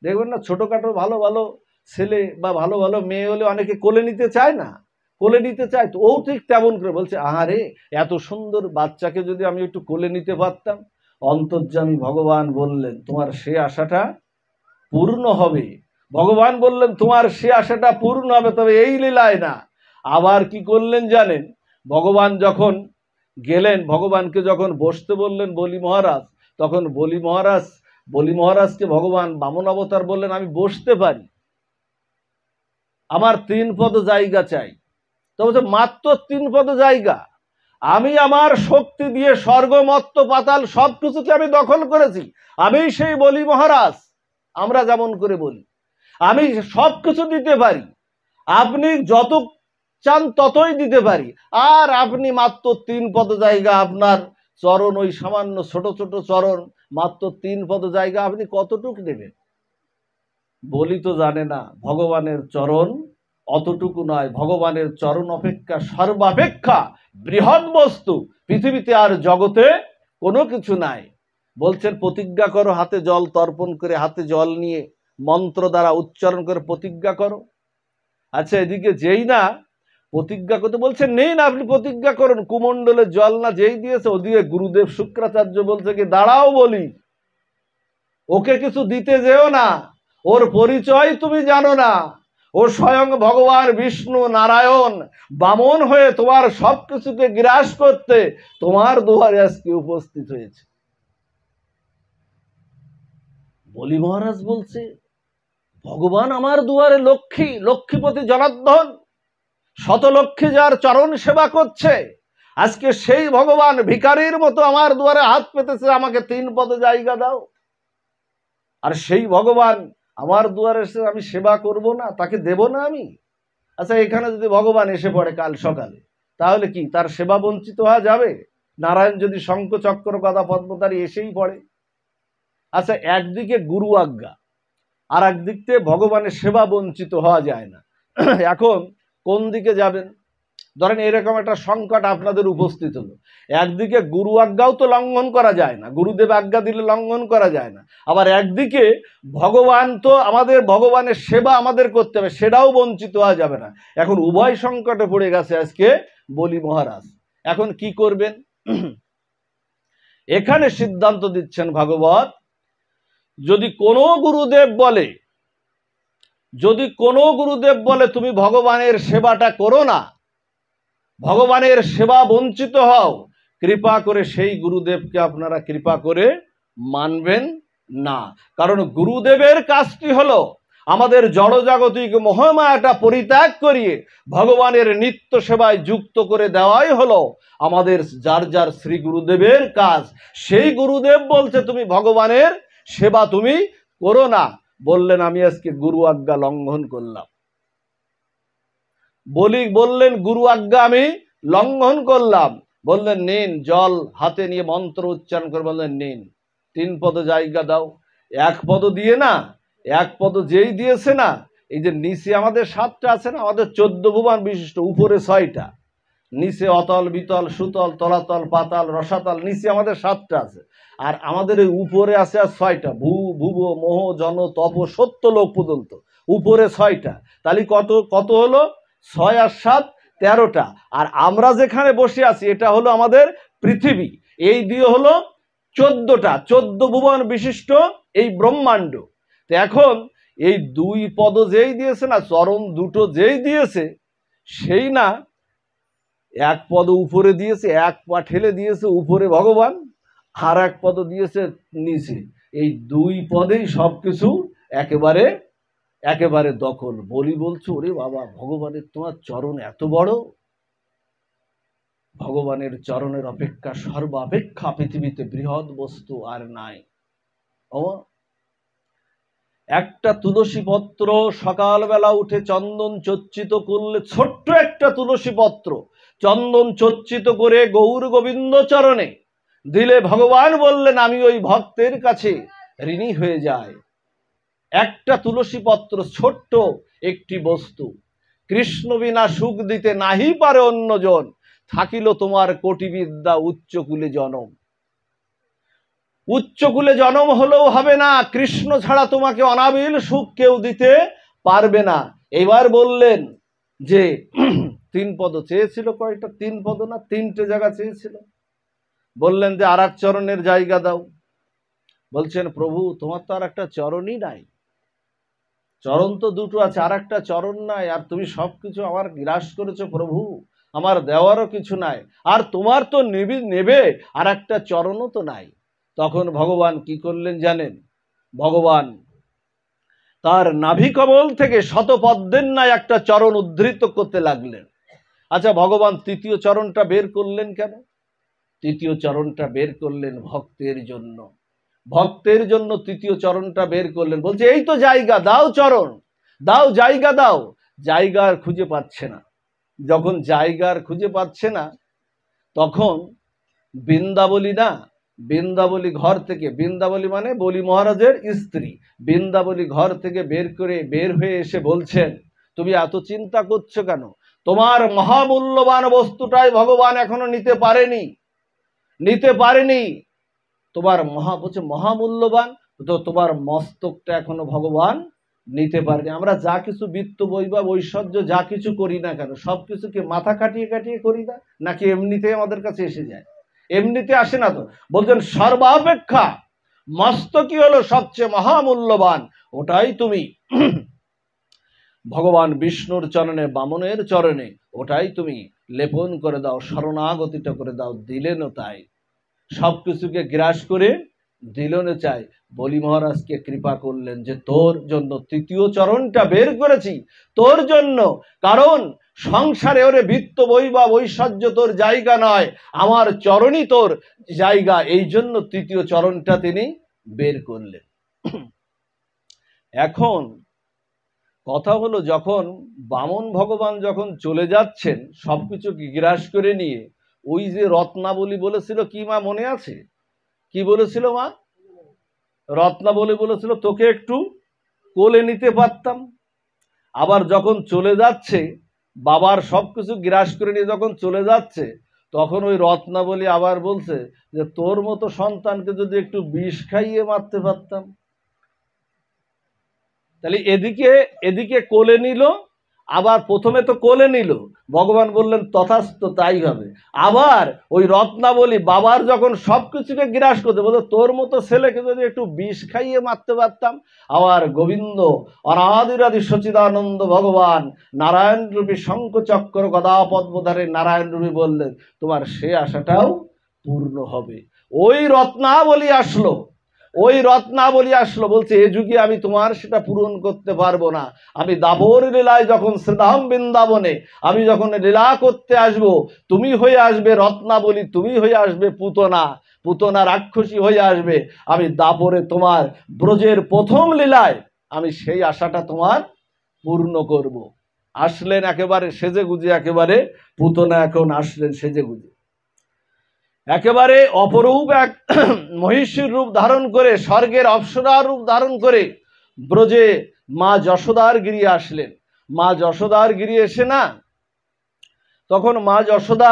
দেখবেন না ছোটখাটো ভালো ভালো ছেলে বা ভালো ভালো মেয়ে হলে অনেকে কোলে নিতে চায় না, কোলে নিতে চায় তো ও ঠিক তেমন করে বলছে, আহারে এত সুন্দর বাচ্চাকে যদি আমি একটু কোলে নিতে পারতাম। অন্তর্যামী ভগবান বললেন, তোমার সে আশাটা পূর্ণ হবে। ভগবান বললেন তোমার সে আশাটা পূর্ণ হবে, তবে এই লীলায় না। আবার কি করলেন জানেন? ভগবান যখন গেলেন, ভগবানকে যখন বসতে বললেন বলি মহারাজ, তখন বলি মহারাজকে ভগবান বামন অবতার বললেন, আমি বসতে পারি, আমার 3 পদ জায়গা চাই। তবে মাত্র 3 পদ জায়গা, আমি আমার শক্তি দিয়ে স্বর্গ মর্ত্য পাতাল সবকিছুকে আমি দখল করেছি। আমি সেই বলি মহারাজ, আমরা যেমন করে বলি আমি সবকিছু দিতে পারি, আপনি যত চান ততই দিতে পারি। আর আপনি মাত্র 3 পদ জায়গা, আপনার চরণ ওই সামান্য ছোট ছোট চরণ, মাত্র 3 পদ জায়গা, আপনি কতটুকু দেবেন? বলি তো জানে না ভগবানের চরণ অতটুকু নয়। ভগবানের চরণ অপেক্ষা সর্বাপেক্ষা বৃহৎ বস্তু পৃথিবীতে আর জগতে কোনো কিছু নাই। বলছেন প্রতিজ্ঞা করো, হাতে জল তর্পণ করে, হাতে জল নিয়ে মন্ত্র দ্বারা উচ্চারণ করে প্রতিজ্ঞা করো। আচ্ছা, এদিকে যেই না প্রতিজ্ঞা করতে বলছেন, নেই না আপনি প্রতিজ্ঞা করুন, কুমণ্ডলে জল না যেই দিয়েছে, ওদিকে গুরুদেব শুক্রাচার্য বলছে কি দাঁড়াও বলি, ওকে কিছু দিতে যেও না, ওর পরিচয় তুমি জানো না, ও স্বয়ং ভগবান বিষ্ণু নারায়ণ বামন হয়ে তোমার সবকিছুকে গ্রাস করতে তোমার দুয়ারে আজকে উপস্থিত হয়েছে। বলি মহারাজ বলছে, ভগবান আমার দুয়ারে লক্ষ্মী, লক্ষ্মীপতি জনার্দন শতলক্ষ্মী যার চরণ সেবা করছে, আজকে সেই ভগবান ভিখারির মতো আমার দুয়ারে হাত পেতেছে, আমাকে 3 পদ জায়গা দাও। আর সেই ভগবান আমার দুয়ারে এসে আমি সেবা করব না, তাকে দেব না আমি? আচ্ছা, এখানে যদি ভগবান এসে পড়ে কাল সকালে, তাহলে কি তার সেবা বঞ্চিত হওয়া যাবে? নারায়ণ যদি শঙ্খ চক্র গদা পদ্মধারী এসেই পড়ে। আচ্ছা, একদিকে গুরু আজ্ঞা, আর একদিক থেকে ভগবানের সেবা বঞ্চিত হওয়া যায় না। এখন কোন দিকে যাবেন? ধরেন এরকম একটা সংকট আপনাদের উপস্থিত হলো, একদিকে গুরু আজ্ঞাও তো লঙ্ঘন করা যায় না, গুরুদেব আজ্ঞা দিলে লঙ্ঘন করা যায় না, আবার একদিকে ভগবান তো আমাদের, ভগবানের সেবা আমাদের করতে হবে, সেটাও বঞ্চিত হওয়া যাবে না। এখন উভয় সংকটে পড়ে গেছে আজকে বলি মহারাজ। এখন কি করবেন? এখানে সিদ্ধান্ত দিচ্ছেন ভাগবত, যদি কোনো গুরুদেব বলে তুমি ভগবানের সেবাটা করো না, ভগবানের সেবা বঞ্চিত হও, কৃপা করে সেই গুরুদেবকে আপনারা কৃপা করে মানবেন না। কারণ গুরুদেবের কাজটি হলো আমাদের জড়জাগতিক মোহমায়াটা পরিত্যাগ করিয়ে ভগবানের নিত্য সেবায় যুক্ত করে দেওয়াই হলো আমাদের যার যার শ্রী গুরুদেবের কাজ। সেই গুরুদেব বলছে তুমি ভগবানের সেবা তুমি করো না, বললেন আমি আজকে গুরু আজ্ঞা লঙ্ঘন করলাম, বললেন গুরু আজ্ঞা আমি লঙ্ঘন করলাম। বললেন নিন, জল হাতে নিয়ে মন্ত্র উচ্চারণ করে বললেন নিন, 3 পদ জায়গা দাও। 1 পদ দিয়ে না, 1 পদ যেই দিয়েছে না, এই যে নিচে আমাদের 7টা আছে না, আমাদের 14 ভুবন বিশিষ্ট, উপরে 6টা, নিচে অতল বিতল সুতল তলাতল পাতাল রসাতল, নিচে আমাদের 7টা আছে, আর আমাদের এই উপরে আছে আর 6টা, ভুব মোহ জন তপ সত্য লোক পর্যন্ত, উপরে 6টা। তাহলে কত হলো? 6 আর 7 13টা। আর আমরা যেখানে বসে আছি এটা হলো আমাদের পৃথিবী, এই দিয়ে হলো 14টা, 14 ভুবন বিশিষ্ট এই ব্রহ্মাণ্ড। তো এখন এই 2 পদ যেই দিয়েছে না, চরণ দুটো যেই দিয়েছে, সেই না 1 পদ উপরে দিয়েছে, 1 পা ঠেলে দিয়েছে উপরে ভগবান, আর 1 পদ দিয়েছে নিচে। এই 2 পদেই সবকিছু একেবারে দখল। বলছো ওরে বাবা, ভগবানের তোমার চরণ এত বড়, ভগবানের চরণের অপেক্ষা সর্বাপেক্ষা পৃথিবীতে বৃহৎ বস্তু আর নাই। একটা তুলসী পত্র সকালবেলা উঠে চন্দন চর্চিত করলে, ছোট্ট একটা তুলসী পত্র চন্দন চর্চিত করে গৌর গোবিন্দ চরণে দিলে, ভগবান বললেন আমি ওই ভক্তের কাছে ঋণী হয়ে যাই। একটা তুলসী পত্র, ছোট্ট একটি বস্তু। কৃষ্ণ বিনা সুখ দিতে নাহি পারে অন্যজন, থাকিল তোমার কোটি বিদ্যা উচ্চকুলে জনম। উচ্চকুলে জনম হলেও হবে না, কৃষ্ণ ছাড়া তোমাকে অনাবিল সুখ কেউ দিতে পারবে না। এবার বললেন যে 3 পদ চেয়েছিল, কয়টা? 3 পদ না, 3টে জায়গা চেয়েছিল। বললেন যে আর 1 চরণের জায়গা দাও। বলছেন প্রভু তোমার তো আর একটা চরণই নাই, চরণ তো 2টো আছে, আর একটা চরণ নাই, আর তুমি সবকিছু আমার গ্রাস করেছো প্রভু, আমার দেওয়ারও কিছু নাই, আর তোমার তো নেবে আর একটা চরণও তো নাই। তখন ভগবান কি করলেন জানেন? ভগবান তার নাভি কমল থেকে শতপদ্মের ন্যায় একটা চরণ উদ্ধৃত করতে লাগলেন। আচ্ছা, ভগবান 3য় চরণটা বের করলেন কেন? 3য় চরণটা বের করলেন ভক্তের জন্য। ভক্তের জন্য 3য় চরণটা বের করলেন। বলছে এই তো জায়গা দাও, চরণ দাও, জায়গা দাও। জায়গা আর খুঁজে পাচ্ছে না। যখন জায়গা আর খুঁজে পাচ্ছে না, তখন বৃন্দাবলী ঘর থেকে, বৃন্দাবলী মানে বলি মহারাজের স্ত্রী, বৃন্দাবলী ঘর থেকে বের হয়ে এসে বলছেন তুমি এত চিন্তা করছো কেন? তোমার মহামূল্যবান বস্তুটাই ভগবান এখনো নিতে পারেনি। তোমার মহামূল্যবান তো তোমার মস্তকটা এখনো ভগবান নিতে পারেনি। আমরা যা কিছু বিত্ত বৈভব ঐশ্বর্য যা কিছু করি না কেন, সবকিছুকে মাথা কাটিয়ে করি না, নাকি এমনিতেই আমাদের কাছে এসে যায়? এমনিতে আসে না তো। বলছেন সর্বাপেক্ষা মস্তকই হলো সবচেয়ে মহামূল্যবান, ওটাই তুমি ভগবান বিষ্ণুর চরণে, বামনের চরণে ওটাই তুমি লেপন করে দাও, শরণাগতিটা করে দাও। দিলেন তাই, সবকিছুকে গ্রাস করে দিলেন চাই। বলি মহারাজকে কৃপা করলেন যে তোর জন্য 3য় চরণটা বের করেছি, তোর জন্য। কারণ সংসারে ওরে বিত্ত বৈভব ঐশ্বর্য তোর জায়গা নয়, আমার চরণই তোর জায়গা। এই জন্য 3য় চরণটা তিনি বের করলেন। এখন কথা হলো, যখন বামন ভগবান যখন চলে যাচ্ছেন সবকিছু গ্রাস করে নিয়ে, ওই যে রত্নাবলী বলেছিল, কি মা মনে আছে? কি বলেছিল মা? রত্নাবলী বলেছিল তোকে একটু কোলে নিতে পারতাম। আবার যখন চলে যাচ্ছে, বাবার সবকিছু গ্রাস করে নিয়ে যখন চলে যাচ্ছে, তখন ওই রত্নাবলী আবার বলছে যে তোর মতো সন্তানকে যদি একটু বিষ খাইয়ে মারতে পারতাম। তাহলে এদিকে কোলে নিল, আবার প্রথমে তো কোলে নিল, ভগবান বললেন তথাস্তু, তাই হবে। আবার ওই রত্নাবলী বাবার যখন সব কিছুকে গ্রাস করতে বলতো, তোর মতো ছেলেকে যদি একটু বিষ খাইয়ে মারতে পারতাম। আবার গোবিন্দ অনাদিরাদি সচিদানন্দ ভগবান নারায়ণ রূপী শঙ্খ চক্র গদা পদ্মধারী নারায়ণ রূপী বললেন, তোমার সে আশাটাও পূর্ণ হবে। ওই রত্নাবলী আসলো, ওই রত্নাবলী আসলো, বলছে এ যুগে আমি তোমার সেটা পূরণ করতে পারবো না। আমি দাবর লীলায় যখন শ্রীধাম বৃন্দাবনে আমি যখন লীলা করতে আসব, তুমি হয়ে আসবে রত্নাবলী, তুমি হয়ে আসবে পুতনা, পুতনা রাক্ষসী হয়ে আসবে। আমি দাপরে তোমার ব্রজের প্রথম লীলায় আমি সেই আশাটা তোমার পূর্ণ করব। আসলেন একেবারে সেজে গুজে, একেবারে পুতনা এখন আসলেন সেজে গুজে, একেবারে অপরূপ এক মহিষীর রূপ ধারণ করে, স্বর্গের অপ্সরার রূপ ধারণ করে ব্রজে মা যশোদার গিরিয়ে আসলেন। মা যশোদার গিরিয়ে এসে না, তখন মা যশোদা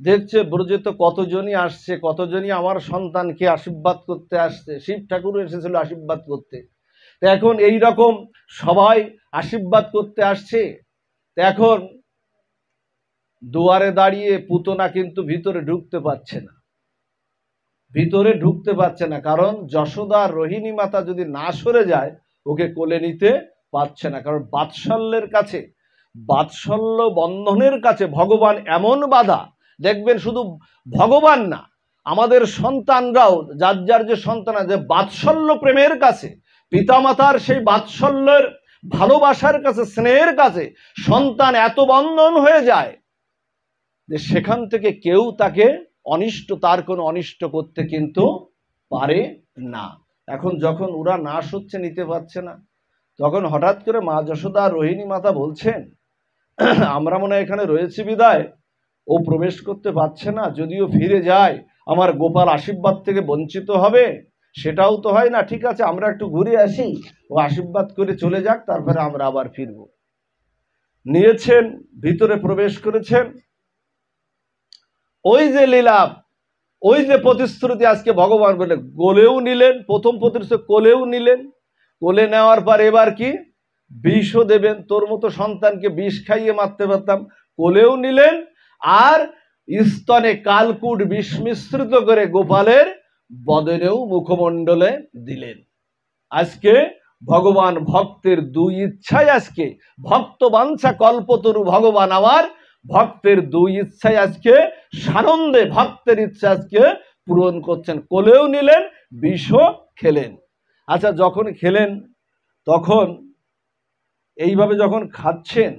দেখছে ব্রজে তো কতজনই আসছে, কতজনই আমার সন্তানকে আশীর্বাদ করতে আসছে, শিব ঠাকুর এসেছিল আশীর্বাদ করতে। তো এখন এই রকম সবাই আশীর্বাদ করতে আসছে। তো এখন দুয়ারে দাঁড়িয়ে পুতনা কিন্তু ভিতরে ঢুকতে পারছে না, ভিতরে ঢুকতে পারছে না, কারণ যশোদার রোহিণী মাতা যদি না সরে যায় ওকে কোলে নিতে পারছে না। কারণ বাৎসল্যের কাছে, বাৎসল্য বন্ধনের কাছে ভগবান এমন বাধা, দেখবেন শুধু ভগবান না, আমাদের সন্তানরাও যার যার যে সন্তান আছে, বাৎসল্য প্রেমের কাছে, পিতামাতার সেই বাৎসল্যের ভালোবাসার কাছে, স্নেহের কাছে সন্তান এত বন্ধন হয়ে যায় যে সেখান থেকে কেউ তাকে অনিষ্ট, তার কোনো অনিষ্ট করতে কিন্তু পারে না। এখন যখন ওরা নাশ হচ্ছে, নিতে পারছে না, তখন হঠাৎ করে মা যশোদা রোহিণী মাতা বলছেন, আমরা মনে হয় এখানে রয়েছি বিদায় ও প্রবেশ করতে পারছে না, যদিও ফিরে যায় আমার গোপাল আশীর্বাদ থেকে বঞ্চিত হবে, সেটাও তো হয় না। ঠিক আছে, আমরা একটু ঘুরে আসি, ও আশীর্বাদ করে চলে যাক, তারপরে আমরা আবার ফিরব। নিয়েছেন, ভিতরে প্রবেশ করেছেন। ওই যে লীলা, ওই যে প্রতিশ্রুতি আজকে ভগবান বলে কোলেও নিলেন, প্রথম প্রতিশ্রুতি কোলেও নিলেন, কোলে নেওয়ার পর এবার কি বিষও দেবেন, তোর মতো সন্তানকে বিষ খাইয়ে মারতে পারতাম, কোলেও নিলেন। আর স্তনে কালকুট বিষ মিশ্রিত করে গোপালের বদনেও মুখমণ্ডলে দিলেন। আজকে ভগবান ভক্তের দুই ইচ্ছায়, আজকে ভক্ত বাঞ্ছা কল্পতরু ভগবান আমার ভক্তের দুই ইচ্ছায় আজকে সানন্দে ভক্তের ইচ্ছা আজকে পূরণ করছেন। কোলেও নিলেন, বিষও খেলেন। আচ্ছা, যখন খেলেন তখন এইভাবে যখন খাচ্ছেন,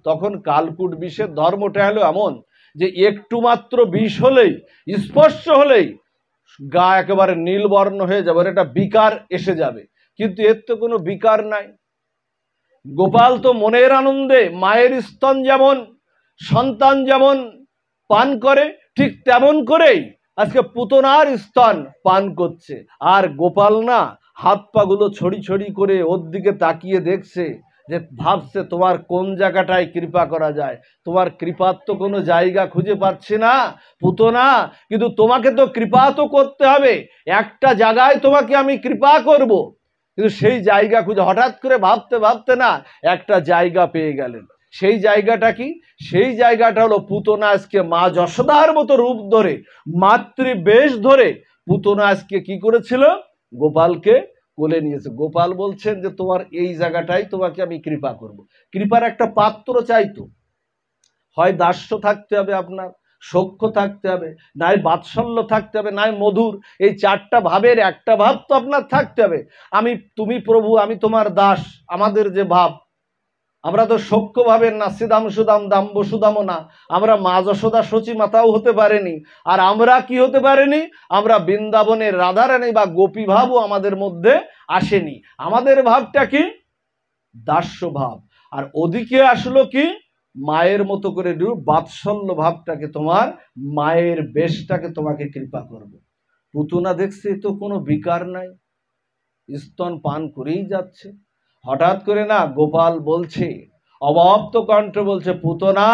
তখন কালকুট বিষের ধর্মটা হলো এমন যে একটু মাত্র বিষ হলেই, স্পর্শ হলেই গা একেবারে নীলবর্ণ হয়ে যাবে, এটা বিকার এসে যাবে। কিন্তু এর তো কোনো বিকার নাই। গোপাল তো মনের আনন্দে মায়ের স্তন যেমন সন্তান যেমন পান করে, ঠিক তেমন করেই আজকে পুতনার স্তন পান করছে। আর গোপাল না হাত পাগুলো ছড়ি ছড়ি করে ওর দিকে তাকিয়ে দেখছে, যে ভাবছে তোমার কোন জায়গাটায় কৃপা করা যায়, তোমার কৃপার তো কোনো জায়গা খুঁজে পাচ্ছি না পুতনা, কিন্তু তোমাকে তো কৃপা তো করতে হবে, একটা জায়গায় তোমাকে আমি কৃপা করব, কিন্তু সেই জায়গা খুঁজে হঠাৎ করে ভাবতে ভাবতে না একটা জায়গা পেয়ে গেলেন। সেই জায়গাটা কি? সেই জায়গাটা হলো পুতনা আজকে মা যশোদার মতো রূপ ধরে, মাতৃবেশ ধরে পুতনা আজকে কি করেছিল, গোপালকে কোলে নিয়েছে। গোপাল বলছেন যে তোমার এই জায়গাটাই তোমাকে আমি কৃপা করব। কৃপার একটা পাত্র চাইতো, হয় দাস্য থাকতে হবে, আপনার সখ্য থাকতে হবে, নাই বাৎসল্য থাকতে হবে, নাই মধুর, এই চারটা ভাবের একটা ভাব তো আপনার থাকতে হবে। তুমি প্রভু, আমি তোমার দাস, আমাদের যে ভাব, আমরা তো সখ্য ভাবের না, শ্রীদাম সুদাম দাম্ব সুদাম না, আমরা মা যশোদা সচী মাতাও হতে পারেনি। আর আমরা কি হতে পারেনি, আমরা বৃন্দাবনের রাধারানী বা গোপী ভাবও আমাদের মধ্যে আসেনি। আমাদের ভাবটা কি, দাস্য ভাব। আর ওদিকে আসলো কি, মায়ের মতো করে বাৎসল্য ভাবটাকে, তোমার মায়ের বেশটাকে তোমাকে কৃপা করব। পুতনা দেখছে তো কোনো বিকার নাই, স্তন পান করেই যাচ্ছে। হঠাৎ করে না গোপাল বলছে, অবাপ্ত কণ্ঠ বলছে, পুতনা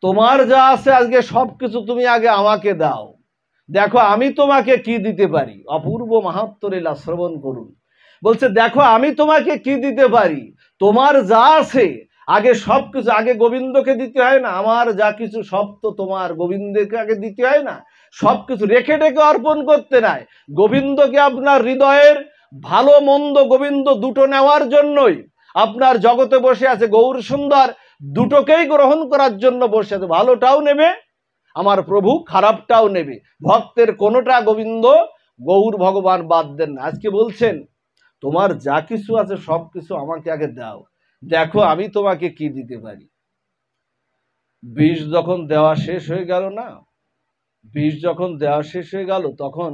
তোমার যা আছে আজকে সবকিছু তুমি আগে আমাকে দাও, দেখো আমি তোমাকে কি দিতে পারি। অপূর্ব মাহাত্ম্য লীলা শ্রবণ করুন। বলছে দেখো আমি তোমাকে কি দিতে পারি, তোমার যা আছে আগে সব কিছু আগে গোবিন্দকে দিতে হয় না? আমার যা কিছু সব তো তোমার, গোবিন্দকে আগে দিতে হয় না? সব কিছু রেখে রেখে অর্পণ করতে নাই, গোবিন্দকে আপনার হৃদয়ের ভালো মন্দ গোবিন্দ দুটো নেওয়ার জন্যই আপনার জগতে বসে আছে। গৌর সুন্দর দুটোকেই গ্রহণ করার জন্য বসে আছে, ভালোটাও নেবে আমার প্রভু, খারাপটাও নেবে। ভক্তের কোনোটা গোবিন্দ গৌর ভগবান বাদ দেন না। আজকে বলছেন তোমার যা কিছু আছে সব কিছু আমাকে আগে দাও, দেখো আমি তোমাকে কি দিতে পারি। বিষ যখন দেওয়া শেষ হয়ে গেল না, বিষ যখন দেওয়া শেষ হয়ে গেল, তখন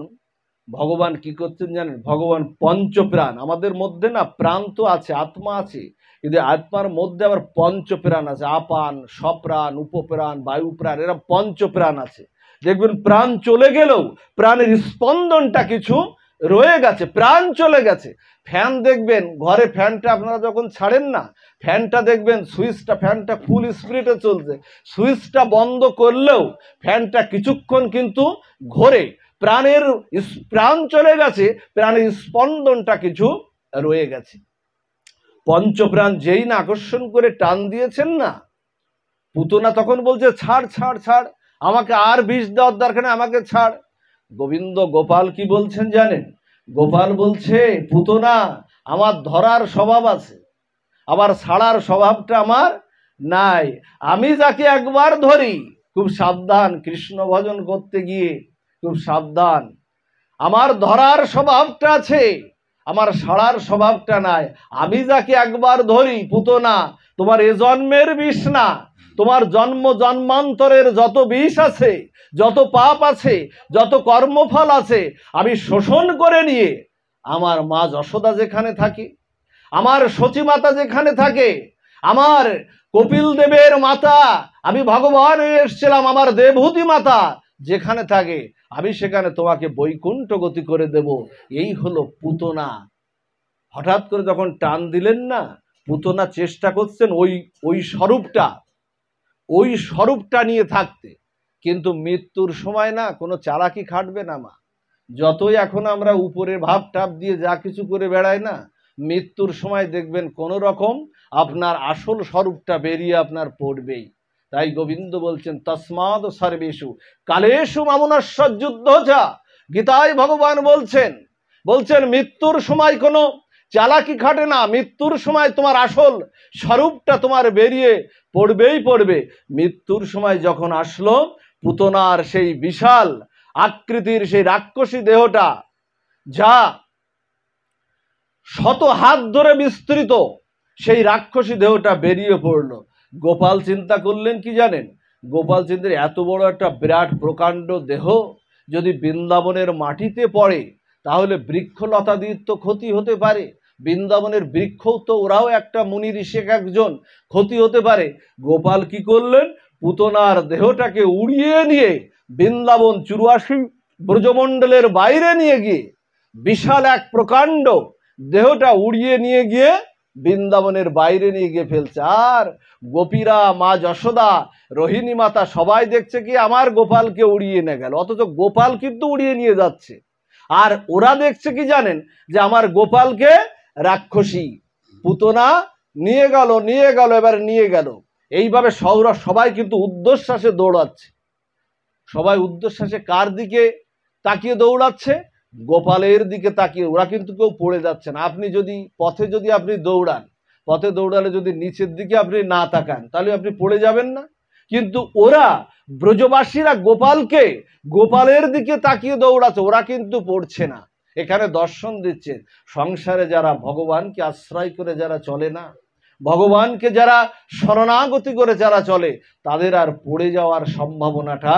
ভগবান কি করছেন জানেন? ভগবান পঞ্চপ্রাণ, আমাদের মধ্যে না প্রাণ তো আছে, আত্মা আছে, কিন্তু আত্মার মধ্যে আবার পঞ্চপ্রাণ আছে। আপান, সপ্রাণ, উপপ্রাণ, বায়ুপ্রাণ, এরা পঞ্চপ্রাণ আছে। দেখবেন প্রাণ চলে গেলেও প্রাণের স্পন্দনটা কিছু রয়ে গেছে, প্রাণ চলে গেছে। ফ্যান দেখবেন ঘরে, ফ্যানটা আপনারা যখন ছাড়েন না, ফ্যানটা দেখবেন সুইচটা, ফ্যানটা ফুল স্পিডে চলছে, সুইচটা বন্ধ করলেও ফ্যানটা কিছুক্ষণ কিন্তু ঘোরে। প্রাণের প্রাণ চলে গেছে, প্রাণের স্পন্দনটা কিছু রয়ে গেছে। পঞ্চপ্রাণ যেই না আকর্ষণ করে টান দিয়েছেন না, পুতনা তখন বলছে ছাড় ছাড় ছাড়, আমাকে আর বিষ দেওয়ার দরকার নেই, আমাকে ছাড়। গোবিন্দ গোপাল কি বলছেন জানেন? গোপাল বলছে পুতনা আমার ধরার স্বভাব আছে, আবার ছাড়ার স্বভাবটা আমার নাই। আমি যাকে একবার ধরি খুব সাবধান, কৃষ্ণ ভজন করতে গিয়ে খুব সাবধান। আমার ধরার স্বভাবটা আছে, আমার ছাড়ার স্বভাবটা নাই। আমি যাকে একবার ধরি পুতনা, তোমার এ জন্মের বিষ না, তোমার জন্ম জন্মান্তরের যত বিষ আছে, যত পাপ আছে, যত কর্মফল আছে, আমি শোষণ করে নিয়ে আমার মা যশোদা যেখানে থাকে, আমার সতী মাতা যেখানে থাকে, আমার কপিল দেবের মাতা, আমি ভগবান এসেছিলাম, আমার দেবহূতি মাতা যেখানে থাকে, আমি সেখানে তোমাকে বৈকুণ্ঠ গতি করে দেব। এই হলো পুতনা। হঠাৎ করে যখন টান দিলেন না, পুতনা চেষ্টা করছেন ওই স্বরূপটা নিয়ে থাকতে, কিন্তু মৃত্যুর সময় না কোনো চালাকি খাটবে না মা। যতই এখন আমরা উপরের ভাব টাপ দিয়ে যা কিছু করে বেড়াই না, মৃত্যুর সময় দেখবেন কোন রকম আপনার আসল স্বরূপটা বেরিয়ে আপনার পড়বেই। তাই গোবিন্দ বলছেন তসমাদ সর্বেষু কালেষু মামুনস্য যুদ্ধ যা। গীতায় ভগবান বলছেন মৃত্যুর সময় কোনো চালাকি খাটে না, মৃত্যুর সময় তোমার আসল স্বরূপটা তোমার বেরিয়ে পড়বেই পড়বে। মৃত্যুর সময় যখন আসলো, পুতনার সেই বিশাল আকৃতির সেই রাক্ষসী দেহটা, যা শত হাত ধরে বিস্তৃত, সেই রাক্ষসী দেহটা বেরিয়ে পড়ল। গোপাল চিন্তা করলেন কি জানেন? গোপাল চিন্তা এত বড় একটা বিরাট প্রকাণ্ড দেহ যদি বৃন্দাবনের মাটিতে পড়ে, তাহলে বৃক্ষলতাদির তো ক্ষতি হতে পারে, বৃন্দাবনের বৃক্ষও তো ওরাও একটা মুনি ঋষি একজন, ক্ষতি হতে পারে। গোপাল কি করলেন? পুতনার দেহটাকে উড়িয়ে নিয়ে বৃন্দাবন 84 ব্রজমণ্ডলের বাইরে নিয়ে গিয়ে বিশাল এক প্রকাণ্ড দেহটা উড়িয়ে নিয়ে গিয়ে বৃন্দাবনের বাইরে নিয়ে গিয়ে ফেলছে। আর গোপীরা, মা যশোদা, রোহিণী মাতা সবাই দেখছে কি আমার গোপালকে উড়িয়ে নিয়ে গেল, অথচ গোপাল কিন্তু উড়িয়ে নিয়ে যাচ্ছে। আর ওরা দেখছে কি জানেন? যে আমার গোপালকে রাক্ষসী পুতনা নিয়ে গেল, এবার নিয়ে গেল। এইভাবে সবাই কিন্তু ঊর্ধ্বশ্বাসে দৌড়াচ্ছে। সবাই ঊর্ধ্বশ্বাসে কার দিকে তাকিয়ে দৌড়াচ্ছে? গোপালের দিকে তাকিয়ে। ওরা কিন্তু কেউ পড়ে যাচ্ছে না। আপনি যদি পথে আপনি দৌড়ান, পথে দৌড়ালে যদি নিচের দিকে আপনি না তাকান, তাহলে আপনি পড়ে যাবেন না? কিন্তু ওরা ব্রজবাসীরা গোপালের দিকে তাকিয়ে দৌড়াচ্ছে, ওরা কিন্তু পড়ছে না। এখানে দর্শন দিচ্ছে সংসারে যারা ভগবানকে আশ্রয় করে যারা চলে না, ভগবানকে যারা শরণাগতি করে যারা চলে, তাদের আর পড়ে যাওয়ার সম্ভাবনাটা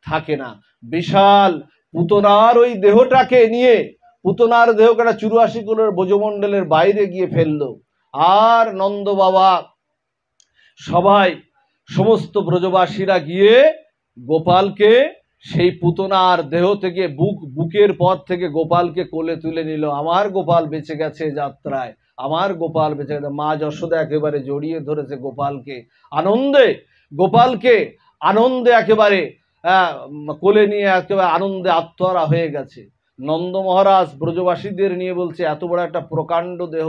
থাকে না। বিশাল পুতনার ওই দেহটাকে নিয়ে, পুতনার দেহটা 84 কোণের ব্রজমণ্ডলের বাইরে গিয়ে ফেললো। আর নন্দ বাবা সবাই, সমস্ত ব্রজবাসীরা গিয়ে গোপালকে সেই পুতনার দেহ থেকে, বুকের পর থেকে গোপালকে কোলে তুলে নিল। আমার গোপাল বেঁচে গেছে যাত্রায়, আমার গোপাল বেঁচে গেছে। মা যশোদা একেবারে জড়িয়ে ধরেছে গোপালকে, গোপালকে আনন্দে একেবারে কোলে নিয়ে একেবারে আনন্দে আত্মহারা হয়ে গেছে। নন্দ মহারাজ ব্রজবাসীদের নিয়ে বলছে এত বড় একটা প্রকাণ্ড দেহ,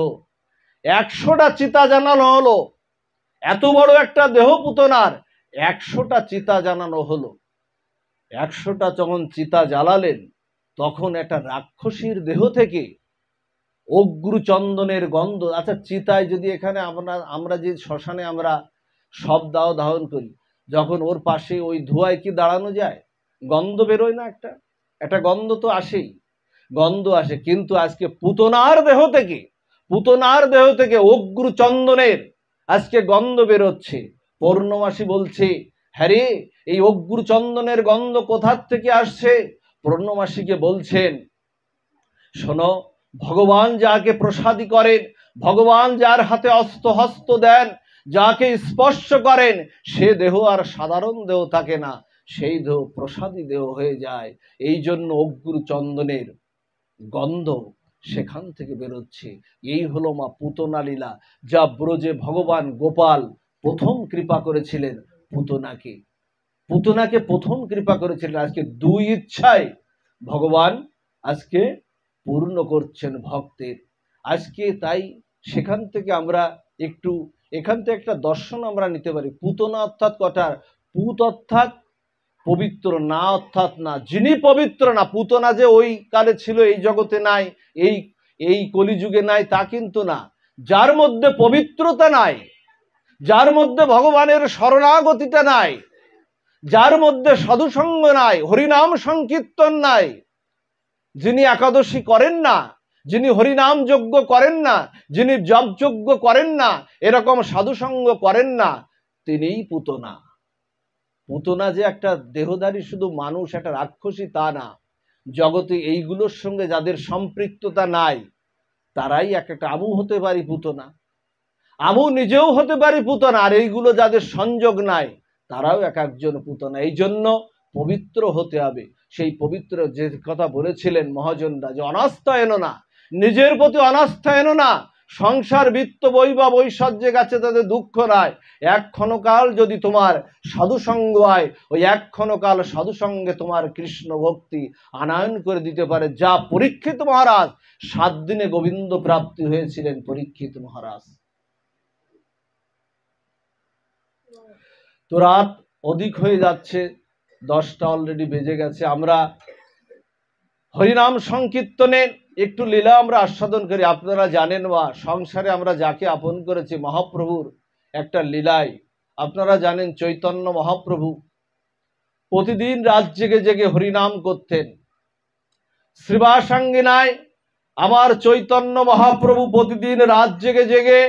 100টা চিতা জানানো হলো, এত বড় একটা দেহ পুতনার 100টা চিতা জানানো হলো। 100টা যখন চিতা জ্বালালেন, তখন একটা রাক্ষসীর দেহ থেকে অগ্রু চন্দনের গন্ধ। আচ্ছা, চিতায় যদি এখানে আমরা যে শ্মশানে আমরা শবদাহ দাহন করি, যখন ওর পাশে ওই ধোঁয়ায় কি দাঁড়ানো যায়? গন্ধ বেরোয় না? একটা গন্ধ তো আসেই, গন্ধ আসে। কিন্তু আজকে পুতনার দেহ থেকে অগ্রু চন্দনের আজকে গন্ধ বেরোচ্ছে। পূর্ণমাসী বলছে, হ্যাঁ রে, এই অগ্রু চন্দনের গন্ধ কোথার থেকে আসছে? পূর্ণমাসীকে বলছেন, শোনো, ভগবান যাকে প্রসাদী করেন, ভগবান যার হাতে হস্ত দেন, যাকে স্পর্শ করেন, সে দেহ আর সাধারণ দেহ থাকে না, সেই দেহ প্রসাদী দেহ হয়ে যায়। এই জন্য অগ্রু চন্দনের গন্ধ সেখান থেকে বেরোচ্ছে। এই হলো মা পুতনা লীলা, যা ব্রজে ভগবান গোপাল প্রথম কৃপা করেছিলেন পুতনাকে প্রথম কৃপা করেছিলেন। আজকে দুই ইচ্ছায় ভগবান আজকে পূর্ণ করছেন ভক্তের। আজকে তাই সেখান থেকে আমরা এখান থেকে একটা দর্শন আমরা নিতে পারি। পুতনা অর্থাৎ কটা? পুত অর্থাৎ পবিত্র, না অর্থাৎ না, যিনি পবিত্র না। পুতনা যে ওই কালে ছিল, এই জগতে নাই, এই কলিযুগে নাই, তা কিন্তু না। যার মধ্যে পবিত্রতা নাই, যার মধ্যে ভগবানের শরণাগতিটা নাই, যার মধ্যে সাধুসঙ্গ নাই, হরিনাম সংকীর্তন নাই, যিনি একাদশী করেন না, যিনি হরিনাম যজ্ঞ করেন না, যিনি জপ যজ্ঞ করেন না, এরকম সাধুসঙ্গ করেন না, তিনিই পুতনা। পুতনা যে একটা দেহধারী শুধু মানুষ, একটা রাক্ষসী, তা না। জগতে এইগুলোর সঙ্গে যাদের সম্পৃক্ততা নাই, তারাই একটা আমু হতে পারি পুতনা, আমু নিজেও হতে পারি পুতনা। আর এইগুলো যাদের সংযোগ নাই, তারাও একজন পুতনা। এই জন্য পবিত্র হতে হবে। সেই পবিত্র যে কথা বলেছিলেন মহাজনরা, যে অনাস্থা এনো না, নিজের প্রতি অনাস্থা এনো না। সংসার বৃত্ত বৈভব ঐশ্বর্যে গেছে, তাদের দুঃখ নাই। এক ক্ষণকাল যদি তোমার সাধুসঙ্গ হয়, ওই এক ক্ষণকাল সাধুসঙ্গে তোমার কৃষ্ণ ভক্তি আনয়ন করে দিতে পারে। যা পরীক্ষিত মহারাজ 7 দিনে গোবিন্দ প্রাপ্তি হয়েছিলেন পরীক্ষিত মহারাজ। তো রাত অধিক হয়ে যাচ্ছে, 10টা অলরেডি বেজে গেছে। আমরা হরিনাম সংকীর্তনে একটু লীলা আমরা আস্বাদন করি। আপনারা জানেন, বা সংসারে আমরা যাকে আপন করেছি, মহাপ্রভুর একটা লীলায় আপনারা জানেন, চৈতন্য মহাপ্রভু প্রতিদিন রাত জেগে জেগে হরিনাম করতেন। শ্রীবাসাঙ্গিনায় আমার চৈতন্য মহাপ্রভু প্রতিদিন রাত জেগে জেগে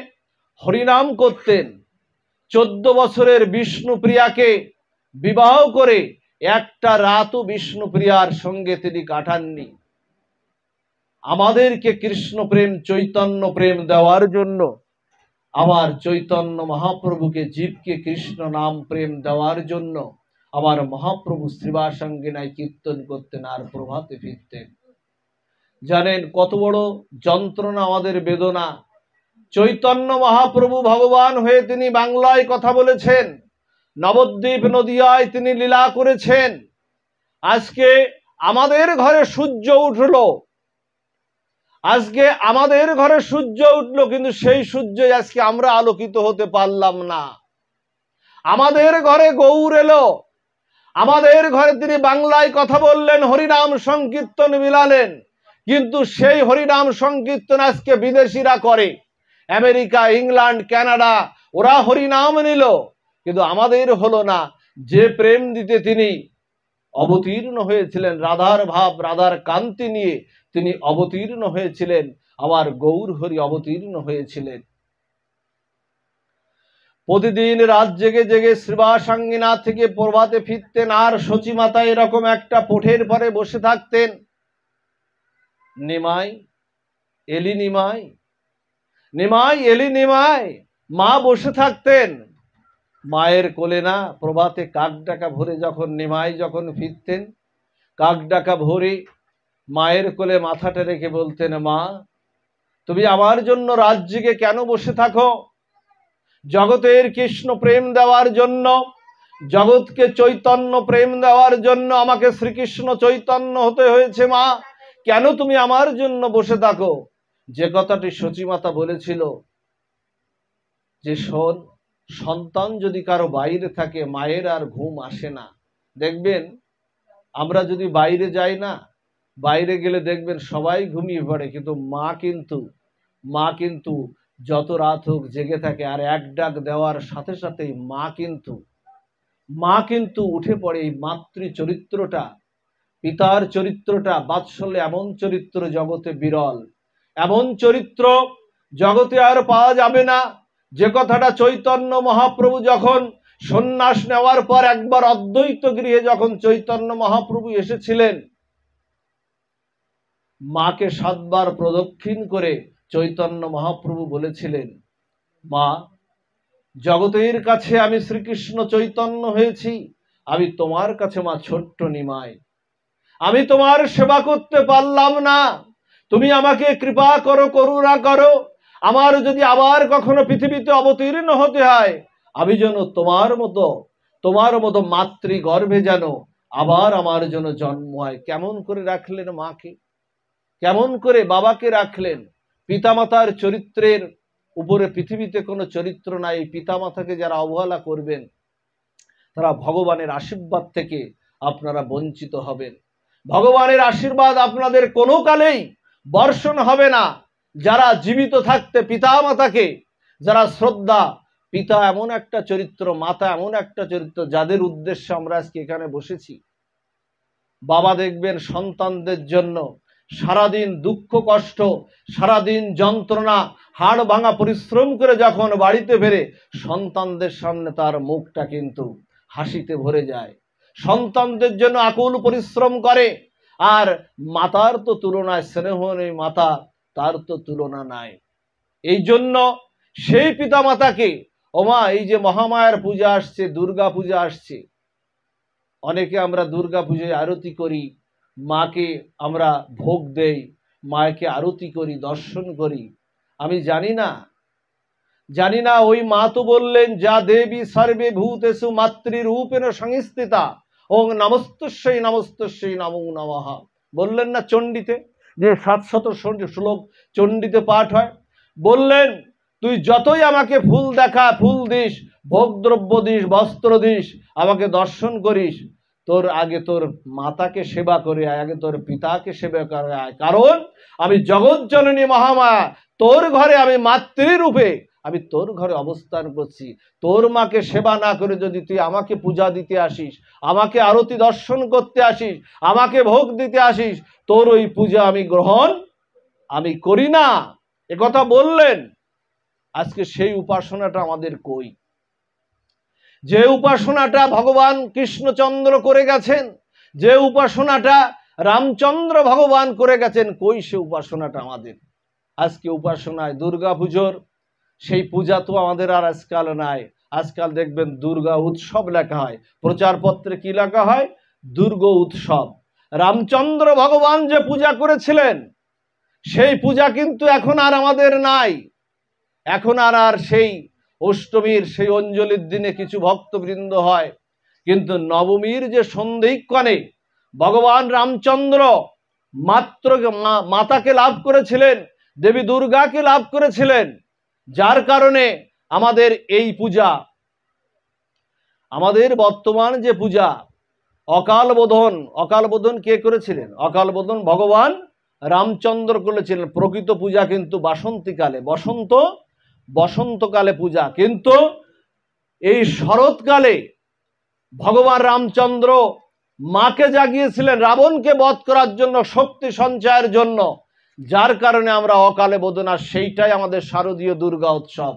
হরিনাম করতেন। 14 বছরের বিষ্ণুপ্রিয়াকে বিবাহ করে একটা রাতও বিষ্ণুপ্রিয়ার সঙ্গে তিনি কাটাননি। আমাদেরকে কৃষ্ণ প্রেম, চৈতন্য প্রেম দেওয়ার জন্য, আমার চৈতন্য মহাপ্রভুকে, জীবকে কৃষ্ণ নাম প্রেম দেওয়ার জন্য আমার মহাপ্রভু শ্রীবাসাঙ্গিনায় কীর্তন করতেন আর প্রভাতে ফিরতেন। জানেন কত বড় যন্ত্রণা, আমাদের বেদনা। চৈতন্য মহাপ্রভু ভগবান হয়ে তিনি বাংলায় কথা বলেছেন, নবদ্বীপ নদিয়ায় তিনি লীলা করেছেন। আজকে আমাদের ঘরে সূর্য উঠল, আজকে আমাদের ঘরে সূর্য উঠল, কিন্তু সেই সূর্য আজকে আমরা আলোকিত হতে পারলাম না। আমাদের ঘরে গৌর এলো, আমাদের ঘরে তিনি বাংলায় কথা বললেন, হরিনাম সংকীর্তন মিলালেন, কিন্তু সেই হরিনাম সংকীর্তন আজকে বিদেশিরা করে। আমেরিকা, ইংল্যান্ড, কানাডা, ওরা হরিনাম নিল, কিন্তু আমাদের হলো না। যে প্রেম দিতে তিনি অবতীর্ণ হয়েছিলেন, রাধার ভাব, রাধার কান্তি নিয়ে তিনি অবতীর্ণ হয়েছিলেন, আমার গৌর হরি অবতীর্ণ হয়েছিলেন। প্রতিদিন রাত জেগে জেগে শ্রীবাসাঙ্গিনা থেকে প্রভাতে ফিরতেন, আর সচিমাতা এরকম একটা পোঠের পরে বসে থাকতেন। নিমাই এলি, নিমাই, নিমাই এলি, নিমাই, মা বসে থাকতেন। মায়ের কোলে না, প্রভাতে কাক ডাকা ভোরে যখন নিমাই যখন ফিরতেন, কাক ডাকা ভোরে মায়ের কোলে মাথাটা রেখে বলতেন, মা তুমি আমার জন্য রাত জেগে কেন বসে থাকো? জগতের কৃষ্ণ প্রেম দেওয়ার জন্য, জগৎকে চৈতন্য প্রেম দেওয়ার জন্য আমাকে শ্রীকৃষ্ণ চৈতন্য হতে হয়েছে। মা কেন তুমি আমার জন্য বসে থাকো? যে কথাটি সচিমাতা বলেছিল, যে শোন, সন্তান যদি কারো বাইরে থাকে মায়ের আর ঘুম আসে না। দেখবেন আমরা যদি বাইরে যাই না, বাইরে গেলে দেখবেন সবাই ঘুমিয়ে পড়ে, কিন্তু মা কিন্তু যত রাত হোক জেগে থাকে। আর এক ডাক দেওয়ার সাথে সাথেই মা কিন্তু উঠে পড়ে। এই মাতৃ চরিত্রটা, পিতার চরিত্রটা, বাৎসল্য এমন চরিত্র জগতে বিরল, এমন চরিত্র জগতে আর পাওয়া যাবে না। যে কথাটা চৈতন্য মহাপ্রভু যখন সন্ন্যাস নেওয়ার পর একবার অদ্বৈত গৃহে যখন চৈতন্য মহাপ্রভু এসেছিলেন, মাকে 7 বার প্রদক্ষিণ করে চৈতন্য মহাপ্রভু বলেছিলেন, মা, জগতের কাছে আমি শ্রীকৃষ্ণ চৈতন্য হয়েছি, আমি তোমার কাছে মা ছোট্ট নিমাই, আমি তোমার সেবা করতে পারলাম না, তুমি আমাকে কৃপা করো, করুণা করো। আমার যদি আবার কখনো পৃথিবীতে অবতীর্ণ হতে হয়, আমি যেন তোমার মতো মাতৃগর্ভে যেন আবার আমার জন্য জন্ম হয়। কেমন করে রাখলেন মাকে, কেমন করে বাবাকে রাখলেন। পিতামাতার চরিত্রের উপরে পৃথিবীতে কোনো চরিত্র নাই। পিতামাতাকে যারা অবহেলা করবেন তারা ভগবানের আশীর্বাদ থেকে আপনারা বঞ্চিত হবেন। ভগবানের আশীর্বাদ আপনাদের কোনো কালেই বর্ষণ হবে না। যারা জীবিত থাকতে পিতামাতাকে যারা শ্রদ্ধা, পিতা এমন একটা চরিত্র, মাতা এমন একটা চরিত্র, যাদের উদ্দেশ্যে আমরা আজকে এখানে বসেছি। বাবা দেখবেন সন্তানদের জন্য সারাদিন দুঃখ কষ্ট, সারাদিন যন্ত্রণা, হাড় ভাঙা পরিশ্রম করে যখন বাড়িতে ফেরে, সন্তানদের সামনে তার মুখটা কিন্তু হাসিতে ভরে যায়। সন্তানদের জন্য আকুল পরিশ্রম করে। আর মাতার তো তুলনায় স্নেহ নেই, মাতা তার তো তুলনা নাই। এই জন্য সেই পিতামাতাকে, ওমা, এই যে মহামায়ার পূজা আসছে, দুর্গা পূজা আসছে, অনেকে আমরা দুর্গা পূজায় আরতি করি, মাকে আমরা ভোগ দেই, মাকে আরতি করি, দর্শন করি। আমি জানি না ওই মা তো বললেন, যা দেবী সর্বে ভূতেষু মাতৃরূপেণ সংস্থিতা, ওং নমস্তস্যৈ নমো নমঃ। বললেন না চণ্ডীতে, যে 700 শ্লোক চণ্ডীতে পাঠ হয়। বললেন, তুই যতই আমাকে ফুল দিস, ভোগদ্রব্য দিস, বস্ত্র দিস, আমাকে দর্শন করিস, তোর আগে তোর মাতাকে সেবা করে আয়, আগে তোর পিতাকে সেবা করে আয়। কারণ আমি জগৎ জননী মহামায়া, তোর ঘরে আমি মাতৃরূপে আমি তোর ঘরে অবস্থান করছি। তোর মাকে সেবা না করে যদি তুই আমাকে পূজা দিতে আসিস, আমাকে আরতি দর্শন করতে আসিস, আমাকে ভোগ দিতে আসিস, তোর ওই পূজা আমি গ্রহণ করি না। একথা বললেন। আজকে সেই উপাসনাটা আমাদের কই? যে উপাসনাটা ভগবান কৃষ্ণচন্দ্র করে গেছেন, যে উপাসনাটা রামচন্দ্র ভগবান করে গেছেন, কই সে উপাসনাটা আমাদের? আজকে উপাসনায় দুর্গা পুজোর সেই পূজা তো আমাদের আর আজকাল নাই। আজকাল দেখবেন দুর্গা উৎসব লেখা হয়, প্রচারপত্রে কি লেখা হয়? দুর্গা উৎসব। রামচন্দ্র ভগবান যে পূজা করেছিলেন সেই পূজা কিন্তু এখন আর আমাদের নাই। এখন আর সেই অষ্টমীর সেই অঞ্জলির দিনে কিছু ভক্তবৃন্দ হয়, কিন্তু নবমীর যে সন্ধিক্ষণে ভগবান রামচন্দ্র মাত্র মাতাকে লাভ করেছিলেন, দেবী দুর্গাকে লাভ করেছিলেন, যার কারণে আমাদের এই পূজা, আমাদের বর্তমান যে পূজা অকাল বোধন কে করেছিলেন? অকাল বোধন ভগবান রামচন্দ্র করেছিলেন। প্রকৃত পূজা কিন্তু বাসন্তীকালে, বসন্তকালে পূজা। কিন্তু এই শরৎকালে ভগবান রামচন্দ্র মাকে জাগিয়েছিলেন রাবণকে বধ করার জন্য, শক্তি সঞ্চয়ের জন্য, যার কারণে আমরা অকালে বোধন, আর সেইটাই আমাদের শারদীয় দুর্গা উৎসব।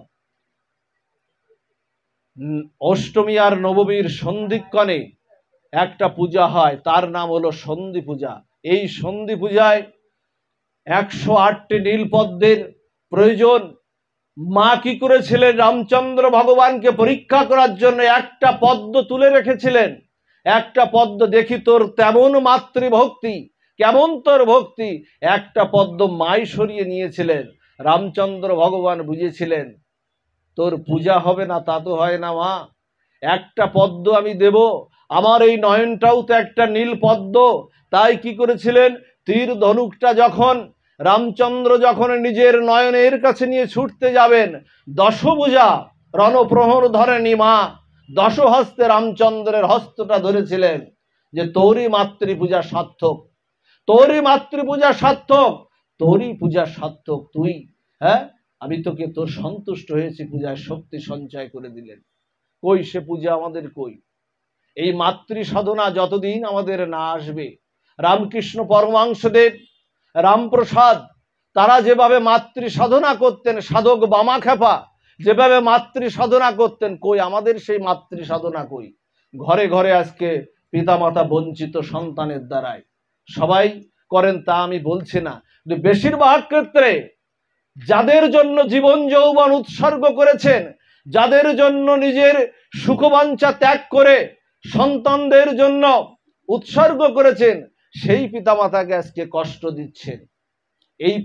অষ্টমী আর নবমীর সন্ধিক্ষণে একটা পূজা হয়, তার নাম হলো সন্ধি পূজা। এই সন্ধি পূজায় 108টি নীলপদ্মের প্রয়োজন। মা কি করেছিলেন? রামচন্দ্র ভগবানকে পরীক্ষা করার জন্য একটা পদ্ম তুলে রেখেছিলেন। একটা পদ্ম, দেখি তোর তেমন মাতৃভক্তি, কেমন তোর ভক্তি। একটা পদ্ম মাই সরিয়ে নিয়েছিলেন। রামচন্দ্র ভগবান বুঝেছিলেন তোর পূজা হবে না, তা তো হয় না মা, একটা পদ্ম আমি দেব, আমার এই নয়নটাও তো একটা নীল পদ্ম। তাই কি করেছিলেন? তীর ধনুকটা যখন রামচন্দ্র যখন নিজের নয়নের কাছে নিয়ে ছুটতে যাবেন, দশভুজা রণপ্রহর ধরেনি মা, দশহস্তে রামচন্দ্রের হস্তটা ধরেছিলেন যে তোরই মাতৃপূজা সার্থক, তোরই মাতৃপূজা সার্থক, তোরই পূজা সার্থক, তুই, হ্যাঁ, আমি তোকে তোর সন্তুষ্ট হয়েছি, পূজায় শক্তি সঞ্চয় করে দিলেন। কই সে পূজা আমাদের, কই? এই মাতৃ সাধনা যতদিন আমাদের না আসবে, রামকৃষ্ণ পরমহংসদেব, রামপ্রসাদ, তারা যেভাবে মাতৃ সাধনা করতেন, সাধক বামাখ্যাপা যেভাবে মাতৃ সাধনা করতেন, কই আমাদের সেই মাতৃ সাধনা কই? ঘরে ঘরে আজকে পিতামাতা বঞ্চিত সন্তানের দ্বারাই। সবাই করেন তা আমি বলছি না, কিন্তু বেশিরভাগ ক্ষেত্রে যাদের জন্য জীবন যৌবন উৎসর্গ করেছেন, যাদের জন্য নিজের সুখবাঞ্ছা ত্যাগ করে সন্তানদের জন্য উৎসর্গ করেছেন, সেই পিতামাতাকে আজকে কষ্ট দিচ্ছেন। এই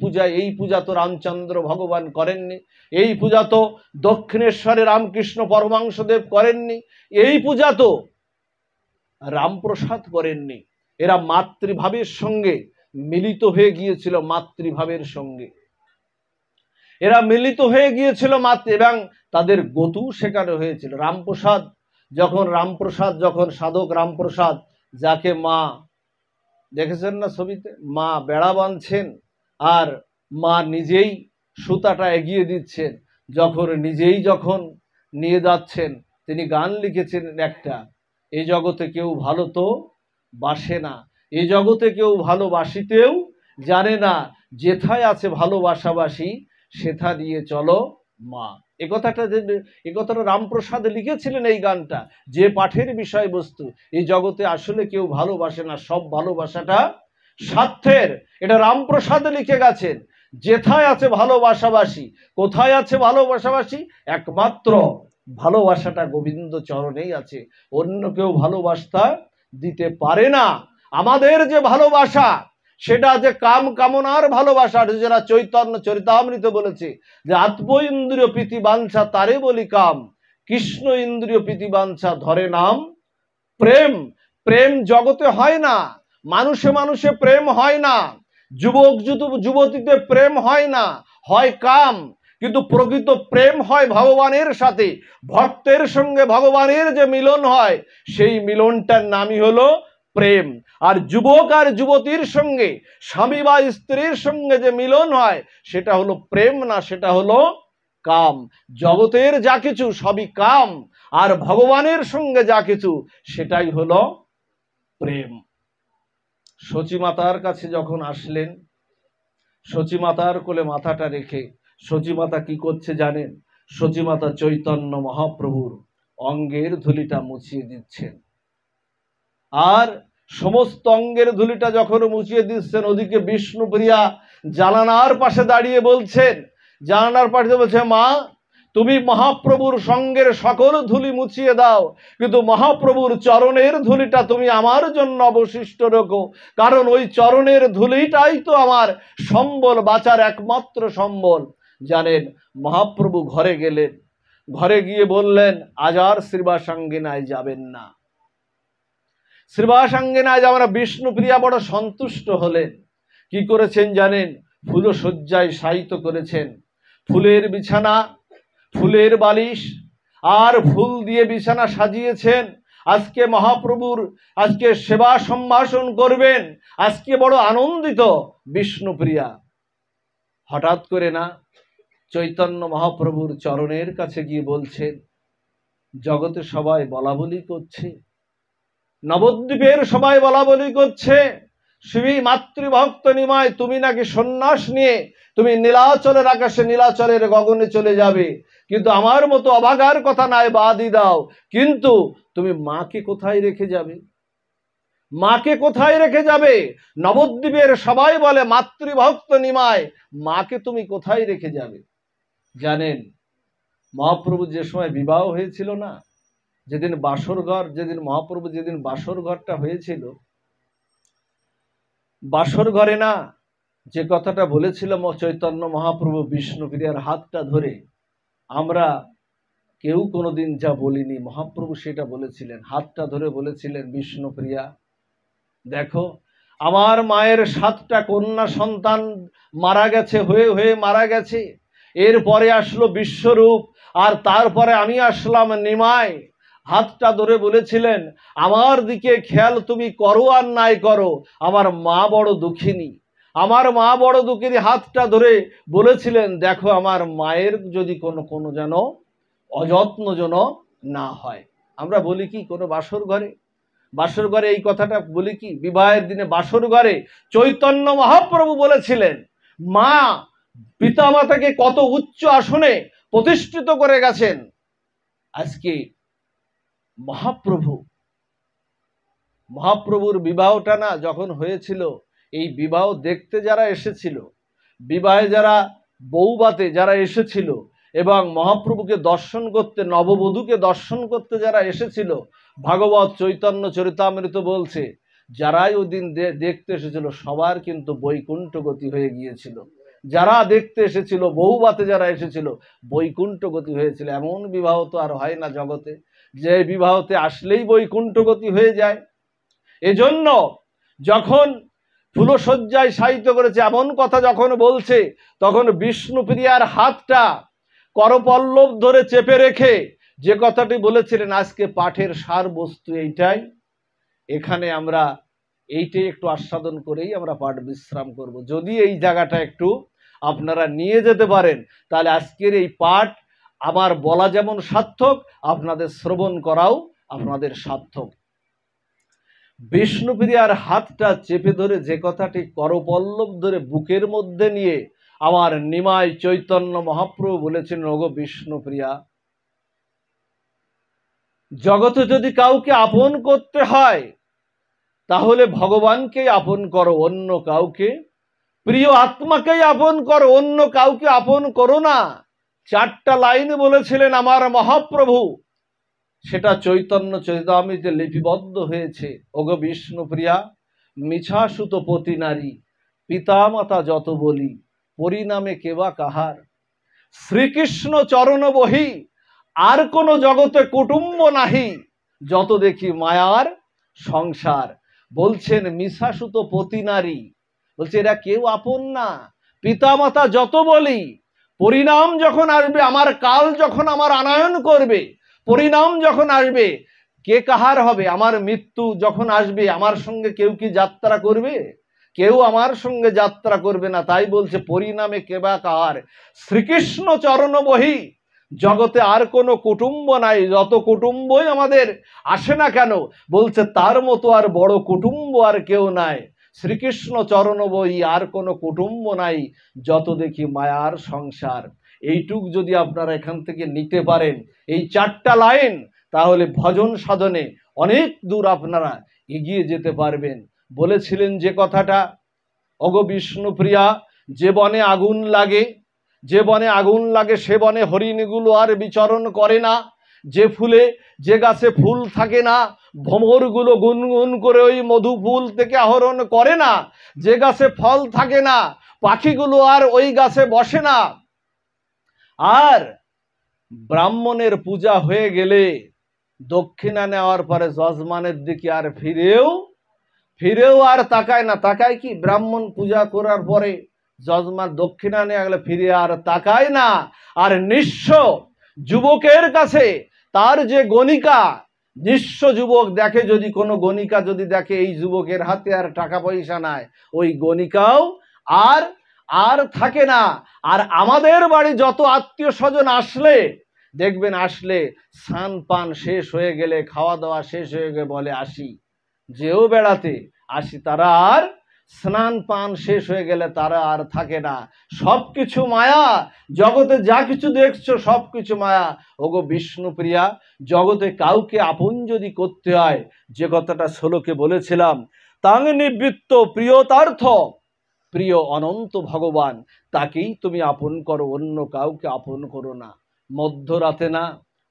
পূজা তো রামচন্দ্র ভগবান করেননি, এই পূজা তো দক্ষিণেশ্বরে রামকৃষ্ণ পরমহংসদেব করেননি, এই পূজা তো রামপ্রসাদ করেননি। এরা মাতৃভাবের সঙ্গে মিলিত হয়ে গিয়েছিল, মাতৃভাবের সঙ্গে এরা মিলিত হয়ে গিয়েছিল এবং তাদের গতু সেখানে হয়েছিল। রামপ্রসাদ যখন সাধক রামপ্রসাদ, যাকে মা দেখেছেন না ছবিতে, মা বেড়া বাঁধছেন আর মা নিজেই সুতাটা এগিয়ে দিচ্ছেন, যখন নিয়ে যাচ্ছেন, তিনি গান লিখেছেন একটা, এই জগতে কেউ ভালো তো বাসে না, এই জগতে কেউ ভালোবাসিতেও জানে না, যেথায় আছে ভালোবাসাবাসী সেথা দিয়ে চলো মা। এ কথাটা রামপ্রসাদ লিখেছিলেন এই গানটা, যে পাঠের বিষয়বস্তু, এই জগতে আসলে কেউ ভালোবাসে না, সব ভালোবাসাটা স্বার্থের। এটা রামপ্রসাদ লিখে গেছেন। যেথায় আছে ভালোবাসাবাসী, কোথায় আছে ভালোবাসাবাসী? একমাত্র ভালোবাসাটা গোবিন্দ চরণেই আছে, অন্য কেউ ভালোবাসা দিতে পারে না। আমাদের যে ভালোবাসা, সেটা যে কাম কামনার ভালোবাসা, যারা চৈতন্য চরিতামৃত বলেছে যে আত্ম ইন্দ্রিয় প্রীতি বাঞ্ছা তারে বলি কাম, কৃষ্ণ ইন্দ্রিয় প্রীতি বাঞ্ছা ধরে নাম প্রেম। প্রেম জগতে হয় না, মানুষে মানুষে প্রেম হয় না, যুবক যুবতীতে প্রেম হয় না, হয় কাম। কিন্তু প্রকৃত প্রেম হয় ভগবানের সাথে, ভক্তের সঙ্গে ভগবানের যে মিলন হয়, সেই মিলনটার নামই হলো প্রেম। আর যুবক আর যুবতীর সঙ্গে, স্বামী বা স্ত্রীর সঙ্গে যে মিলন হয়, সেটা হলো প্রেম না, সেটা হলো কাম। জগতের যা কিছু সবই কাম, আর ভগবানের সঙ্গে যা কিছু সেটাই হলো প্রেম। সচিমাতার কাছে যখন আসলেন, সচিমাতার কোলে মাথাটা রেখে সচিমাতা কি করছে জানেন? সচিমাতা চৈতন্য মহাপ্রভুর অঙ্গের ধুলিটা মুছিয়ে দিচ্ছেন। আর সমস্ত অঙ্গের ধুলিটা যখন মুছিয়ে দিচ্ছেন, ওদিকে বিষ্ণুপ্রিয়া জানালার পাশে দাঁড়িয়ে বলছেন, মা, তুমি মহাপ্রভুর সঙ্গের সকল ধুলি মুছিয়ে দাও, কিন্তু মহাপ্রভুর চরণের ধুলিটা তুমি আমার জন্য অবশিষ্ট রেখো, কারণ ওই চরণের ধুলিটাই তো আমার সম্বল, বাঁচার একমাত্র সম্বল। জানেন, মহাপ্রভু ঘরে গেলেন, ঘরে গিয়ে বললেন, আজ আর শ্রীবাসাঙ্গিনায় যাবেন না। শ্রীবাসাঙ্গিনায় যাবেন না। বিষ্ণুপ্রিয়া বড় সন্তুষ্ট হলেন। কি করেছেন জানেন? ফুলশয্যায় শায়িত করেছেন, ফুলের বিছানা, ফুলের বালিশ আর ফুল দিয়ে বিছানা সাজিয়েছেন। আজকে মহাপ্রভুর আজকে সেবা সম্ভাষণ করবেন, আজকে বড় আনন্দিত বিষ্ণুপ্রিয়া। হঠাৎ করে না, চৈতন্য মহাপ্রভুর চরণের কাছে গিয়ে বলছেন, জগতে সবাই বলা বলি করছে, নবদ্বীপের সবাই বলা বলি করছে, শিবী মাতৃভক্ত নিমায় তুমি নাকি সন্ন্যাস নিয়ে তুমি নীলাচলের আকাশে, নীলাচলের গগনে চলে যাবে, কিন্তু আমার মতো অভাগার কথা নাই, বাদই দাও, কিন্তু তুমি মাকে কোথায় রেখে যাবে? মাকে কোথায় রেখে যাবে? নবদ্বীপের সবাই বলে মাতৃভক্ত নিমায়, মাকে তুমি কোথায় রেখে যাবে? জানেন, মহাপ্রভু যে সময় বিবাহ হয়েছিল না, যেদিন মহাপ্রভু যেদিন বাসর ঘরটা হয়েছিল, বাসর ঘরে না যে কথাটা বলেছিলাম চৈতন্য মহাপ্রভু বিষ্ণুপ্রিয়ার হাতটা ধরে, আমরা কেউ কোনোদিন যা বলিনি, মহাপ্রভু সেটা বলেছিলেন। হাতটা ধরে বলেছিলেন, বিষ্ণুপ্রিয়া দেখো, আমার মায়ের 7টা কন্যা সন্তান মারা গেছে, হয়ে মারা গেছে, এরপরে আসলো বিশ্বরূপ, আর তারপরে আমি আসলাম নিমায়, হাতটা ধরে বলেছিলেন, আমার দিকে খেয়াল তুমি করো আর নাই করো, আমার মা বড় দুঃখিনী, আমার মা বড় দুঃখিনী। হাতটা ধরে বলেছিলেন, দেখো আমার মায়ের যদি কোনো যেন অযত্ন যেন না হয়। আমরা বলি কি কোনো বাসর ঘরে এই কথাটা বলি কি? বিবাহের দিনে বাসর ঘরে চৈতন্য মহাপ্রভু বলেছিলেন, মা পিতামাতাকে কত উচ্চ আসনে প্রতিষ্ঠিত করে গেছেন। আজকে মহাপ্রভুর বিবাহটা না যখন হয়েছিল, এই বিবাহ দেখতে যারা এসেছিল, বিবাহে যারা বৌবাতে যারা এসেছিল এবং মহাপ্রভুকে দর্শন করতে, নববধূকে দর্শন করতে যারা এসেছিল, ভাগবত চৈতন্য চরিতামৃত বলছে, যারাই ওই দিন দেখতে এসেছিল সবার কিন্তু বৈকুণ্ঠ গতি হয়ে গিয়েছিল। যারা দেখতে এসেছিল, বৌবাতে যারা এসেছিল, বৈকুণ্ঠ গতি হয়েছিল। এমন বিবাহ তো আর হয় না জগতে, যে বিবাহতে আসলেই বৈকুণ্ঠ গতি হয়ে যায়। এজন্য যখন ফুলশয্যায় শায়িত করেছে এমন কথা যখন বলছে, তখন বিষ্ণুপ্রিয়ার হাতটা করপল্লব ধরে চেপে রেখে যে কথাটি বলেছিলেন, আজকে পাঠের সার বস্তু এইটাই। এখানে আমরা এইটাই একটু আস্বাদন করেই আমরা পাঠ বিশ্রাম করব। যদি এই জায়গাটা একটু আপনারা নিয়ে যেতে পারেন, তাহলে আজকের এই পাঠ আমার বলা যেমন সার্থক, আপনাদের শ্রবণ করাও আপনাদের সার্থক। বিষ্ণুপ্রিয়ার হাতটা চেপে ধরে যে কথাটি করপল্লব ধরে বুকের মধ্যে নিয়ে আমার নিমাই চৈতন্য মহাপ্রভু বলেছেন, ওগো বিষ্ণুপ্রিয়া, জগতে যদি কাউকে আপন করতে হয় তাহলে ভগবানকেই আপন করো, অন্য কাউকে, প্রিয় আত্মাকেই আপন করো, অন্য কাউকে আপন করো না। 4টা লাইন বলেছিলেন আমার মহাপ্রভু, সেটা চৈতন্য চরিতামৃতে লিপিবদ্ধ হয়েছে। ওগো বিষ্ণুপ্রিয়া, মিছাসুত পতি নারী, পিতামাতা যত বলি, পরিণামে কেবা কাহার, শ্রীকৃষ্ণ চরণ বহি, আর কোন জগতে কুটুম্ব নাহি, যত দেখি মায়ার সংসার। বলছেন মিছাসুত পতি নারী, বলছে এরা কেউ আপন না। পিতামাতা যত বলি, পরিণাম যখন আসবে, আমার কাল যখন আমার আনয়ন করবে, পরিণাম যখন আসবে, কে কাহার হবে? আমার মৃত্যু যখন আসবে, আমার সঙ্গে কেউ কি যাত্রা করবে? কেউ আমার সঙ্গে যাত্রা করবে না। তাই বলছে পরিণামে কেবা কাহার, শ্রীকৃষ্ণ চরণ বহি, জগতে আর কোনো কুটুম্ব নাই। যত কুটুম্বই আমাদের আসে না কেন, বলছে তার মতো আর বড় কুটুম্ব আর কেউ নাই। শ্রীকৃষ্ণ চরণ বহি, আর কোনো কুটুম্ব নাই, যত দেখি মায়ার সংসার। এইটুক যদি আপনারা এখান থেকে নিতে পারেন, এই 4টা লাইন, তাহলে ভজন সাধনে অনেক দূর আপনারা এগিয়ে যেতে পারবেন। বলেছিলেন যে কথাটা, ওগো বিষ্ণুপ্রিয়া, যে বনে আগুন লাগে, যে বনে আগুন লাগে সে বনে হরিণগুলো আর বিচরণ করে না। যে ফুলে, যে গাছে ফুল থাকে না, ভ্রমরগুলো গুনগুন করে ওই মধু ফুল থেকে আহরণ করে না। যে গাছে ফল থাকে না, পাখিগুলো আর ওই গাছে বসে না। আর ব্রাহ্মণের পূজা হয়ে গেলে দক্ষিণা নেওয়ার পরে যজমানের দিকে আর ফিরেও আর তাকায় না। তাকায় কি? ব্রাহ্মণ পূজা করার পরে যজমান দক্ষিণা নেওয়া গেলে ফিরে আর তাকায় না। আর নিঃস্ব যুবকের কাছে তার যে গণিকা, নিঃস্ব যুবক দেখে, যদি কোনো গণিকা যদি দেখে এই যুবকের হাতে আর টাকা পয়সা নাই, ওই গণিকাও আর থাকে না। আর আমাদের বাড়ি যত আত্মীয় স্বজন আসলে দেখবেন, আসলে স্নান পান শেষ হয়ে গেলে, খাওয়া দাওয়া শেষ হয়ে গেলে বলে আসি, যেও বেড়াতে আসি, তারা আর স্নান পান শেষ হয়ে গেলে তারা আর থাকে না। সবকিছু মায়া, জগতে যা কিছু দেখছো সবকিছু মায়া। ওগো বিষ্ণুপ্রিয়া, জগতে কাউকে আপন যদি করতে হয়, যে কথাটা শ্লোকে বলেছিলাম, তাং নিবৃত্ত প্রিয়তার্থ, প্রিয় অনন্ত ভগবান, তাকেই তুমি আপন করো, অন্য কাউকে আপন করো না। মধ্যরাতে না,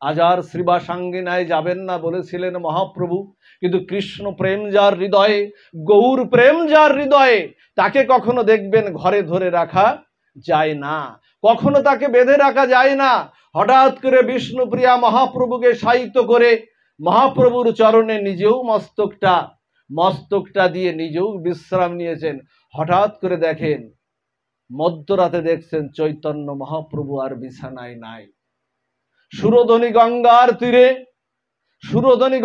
আজার শ্রীবাসাঙ্গিনায় যাবেন না বলেছিলেন মহাপ্রভু, কিন্তু কৃষ্ণ প্রেম যার হৃদয়ে, গৌর প্রেম যার হৃদয়ে, তাকে কখনো দেখবেন ঘরে ধরে রাখা যায় না, কখনো তাকে বেঁধে রাখা যায় না। হঠাৎ করে বিষ্ণুপ্রিয়া মহাপ্রভুকে শায়িত করে মহাপ্রভুর চরণে নিজেও মস্তকটা দিয়ে নিজেও বিশ্রাম নিয়েছেন। হঠাৎ করে দেখেন, মধ্যরাতে দেখছেন চৈতন্য মহাপ্রভু আর বিছানায় নাই। সুরধনী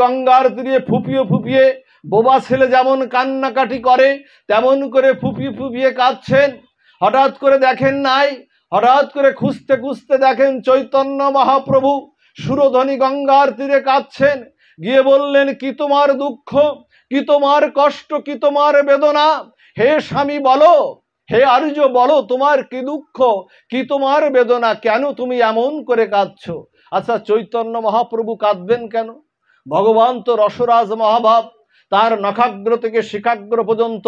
গঙ্গার তীরে ফুপিয়ে ফুপিয়ে বোবা ছেলে যেমন কান্নাকাটি করে তেমন করে ফুপিয়ে ফুপিয়ে কাঁদছেন। হঠাৎ করে দেখেন নাই, হঠাৎ করে খুঁজতে খুঁজতে দেখেন চৈতন্য মহাপ্রভু সুরধনী গঙ্গার তীরে কাঁদছেন। গিয়ে বললেন, কি তোমার দুঃখ, কি তোমার কষ্ট, কি তোমার বেদনা? হে স্বামী বলো, হে আর্য বলো, তোমার কি দুঃখ, কি তোমার বেদনা, কেন তুমি এমন করে কাঁদছো? আচ্ছা, চৈতন্য মহাপ্রভু কাঁদবেন কেন? ভগবান তো রসরাজ মহাভাব, তার নখাগ্র থেকে শিখাগ্র পর্যন্ত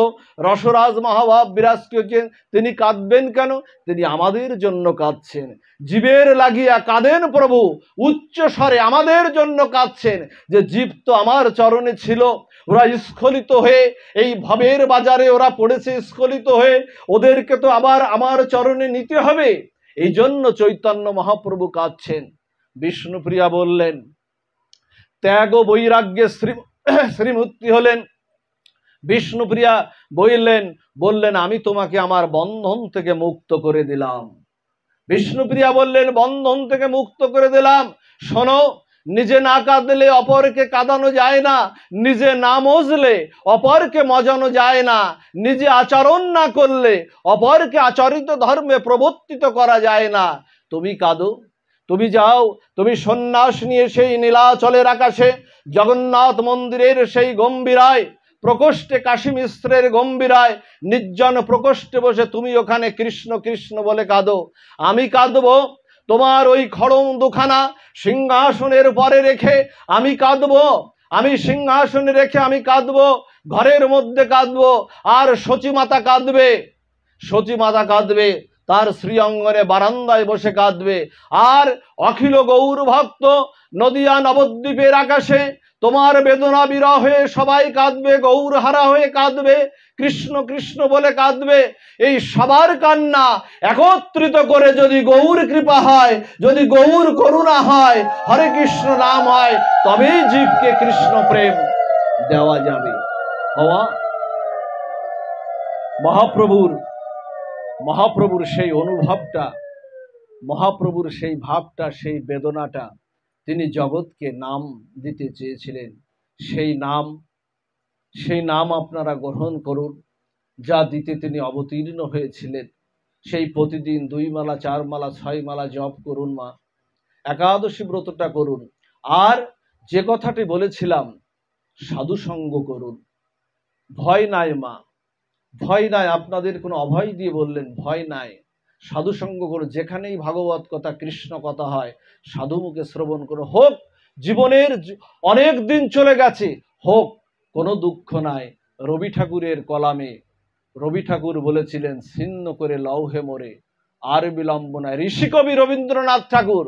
রসরাজ মহাভাব বিরাজ করছেন। তিনি কাঁদবেন কেন? তিনি আমাদের জন্য কাঁদছেন। জীবের লাগিয়া কাঁদেন প্রভু, উচ্চ স্বরে আমাদের জন্য কাঁদছেন। যে জীব তো আমার চরণে ছিল, ওরা স্খলিত হয়ে এই ভবের বাজারে ওরা পড়েছে স্খলিত হয়ে, ওদেরকে তো আবার আমার চরণে নিতে হবে। এই জন্য চৈতন্য মহাপ্রভু কাঁদছেন। বিষ্ণুপ্রিয়া বললেন, ত্যাগ বৈরাগ্যে শ্রীমূর্তি হলেন। বিষ্ণুপ্রিয়া বললেন আমি তোমাকে আমার বন্ধন থেকে মুক্ত করে দিলাম। বিষ্ণুপ্রিয়া বললেন, বন্ধন থেকে মুক্ত করে দিলাম। শোনো, নিজে না কাঁদলে অপরকে কাঁদানো যায় না, নিজে না মজলে অপরকে মজানো যায় না, নিজে আচরণ না করলে অপরকে আচরিত ধর্মে প্রবর্তিত করা যায় না। তুমি কাঁদো, তুমি যাও, তুমি সন্ন্যাস নিয়ে সেই নীলাচলের আকাশে জগন্নাথ মন্দিরের সেই গম্ভীরায় প্রকোষ্ঠে, কাশী মিশ্রের গম্ভীরায় নির্জন প্রকোষ্ঠে বসে তুমি ওখানে কৃষ্ণ কৃষ্ণ বলে কাঁদো। আমি কাঁদবো তোমার ওই খড়ম দুখানা সিংহাসনের পরে রেখে আমি কাঁদবো, আমি সিংহাসনে রেখে আমি কাঁদবো, ঘরের মধ্যে কাঁদবো। আর সচিমাতা কাঁদবে, সচিমাতা কাঁদবে, তার শ্রীঅঙ্গনে বারান্দায় বসে কাঁদবে। আর অখিল গৌর ভক্ত নদিয়া নবদ্বীপের আকাশে তোমার বেদনা বিরহে সবাই কাঁদবে, গৌর হারা হয়ে কাঁদবে, কৃষ্ণ কৃষ্ণ বলে কাঁদবে। এই সবার কান্না একত্রিত করে যদি গৌর কৃপা হয়, যদি গৌর করুণা হয়, হরে কৃষ্ণ নাম হয়, তবেই জীবকে কৃষ্ণ প্রেম দেওয়া যাবে। হওয়া মহাপ্রভুর সেই অনুভবটা, মহাপ্রভুর সেই ভাবটা, সেই বেদনাটা তিনি জগৎকে নাম দিতে চেয়েছিলেন। সেই নাম আপনারা গ্রহণ করুন, যা দিতে তিনি অবতীর্ণ হয়েছিলেন। সেই প্রতিদিন 2 মালা 4 মালা 6 মালা জপ করুন মা, একাদশী ব্রতটা করুন। আর যে কথাটি বলেছিলাম, সাধু সঙ্গ করুন। ভয় নাই মা, ভয় নাই, আপনাদের কোনো অভয় দিয়ে বললেন, ভয় নাই, সাধু সঙ্গ করো। যেখানেই ভাগবত কথা, কৃষ্ণ কথা হয়, সাধু মুখে শ্রবণ করো। হোক জীবনের অনেক দিন চলে গেছে, হোক, কোনো দুঃখ নাই। রবি ঠাকুরের কলামে রবি ঠাকুর বলেছিলেন, ছিন্ন করে লৌহে মোরে আর বিলম্ব নাই। ঋষিকবি রবীন্দ্রনাথ ঠাকুর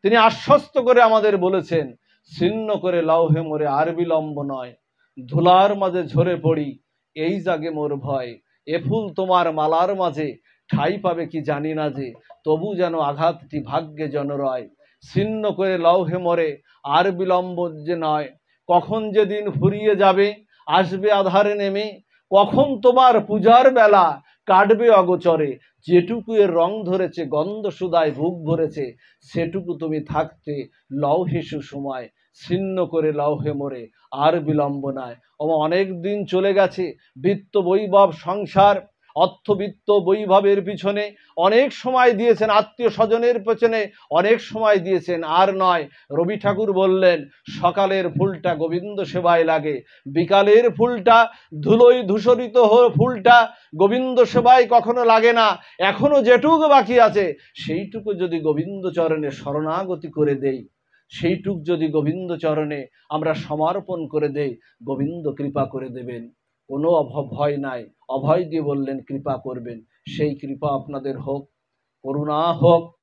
তিনি আশ্বস্ত করে আমাদের বলেছেন, ছিন্ন করে লৌহে মোরে আর বিলম্ব নয়। ধুলার মাঝে ঝরে পড়ি এই জাগে মোর ভয়, এ ফুল তোমার মালার মাঝে ঠাই পাবে কি জানি না যে, তবু যেন আঘাতটি ভাগ্যে জনরয়। ছিন্ন করে লৌহে মোরে আর বিলম্ব যে নয়, কখন যে দিন ফুরিয়ে যাবে আসবে আধারে নেমে, কখন তোমার পূজার বেলা কাটবে অগোচরে। যেটুকু এর রং ধরেছে, গন্ধ সুদায় বুক ভরেছে, সেটুকু তুমি থাকতে লৌহে সুসময়। ছিন্ন করে লৌহে মোরে আর বিলম্ব নাই। অনেক দিন চলে গেছে, বৃত্ত বৈভব সংসার, অর্থবিত্ত বৈভবের পিছনে অনেক সময় দিয়েছেন, আত্মীয় স্বজনের পেছনে অনেক সময় দিয়েছেন, আর নয়। রবি ঠাকুর বললেন, সকালের ফুলটা গোবিন্দ সেবায় লাগে, বিকালের ফুলটা ধুলোয় ধূসরিত ফুলটা গোবিন্দ সেবায় কখনো লাগে না। এখনো যেটুকু বাকি আছে সেইটুকু যদি গোবিন্দ চরণে শরণাগতি করে দেই, সেইটুক যদি গোবিন্দ চরণে আমরা সমর্পণ করে দেই, গোবিন্দ কৃপা করে দেবেন। কোনো ভয় নাই, অভয় দিয়ে বললেন কৃপা করবেন। সেই কৃপা আপনাদের হোক, করুণা হোক।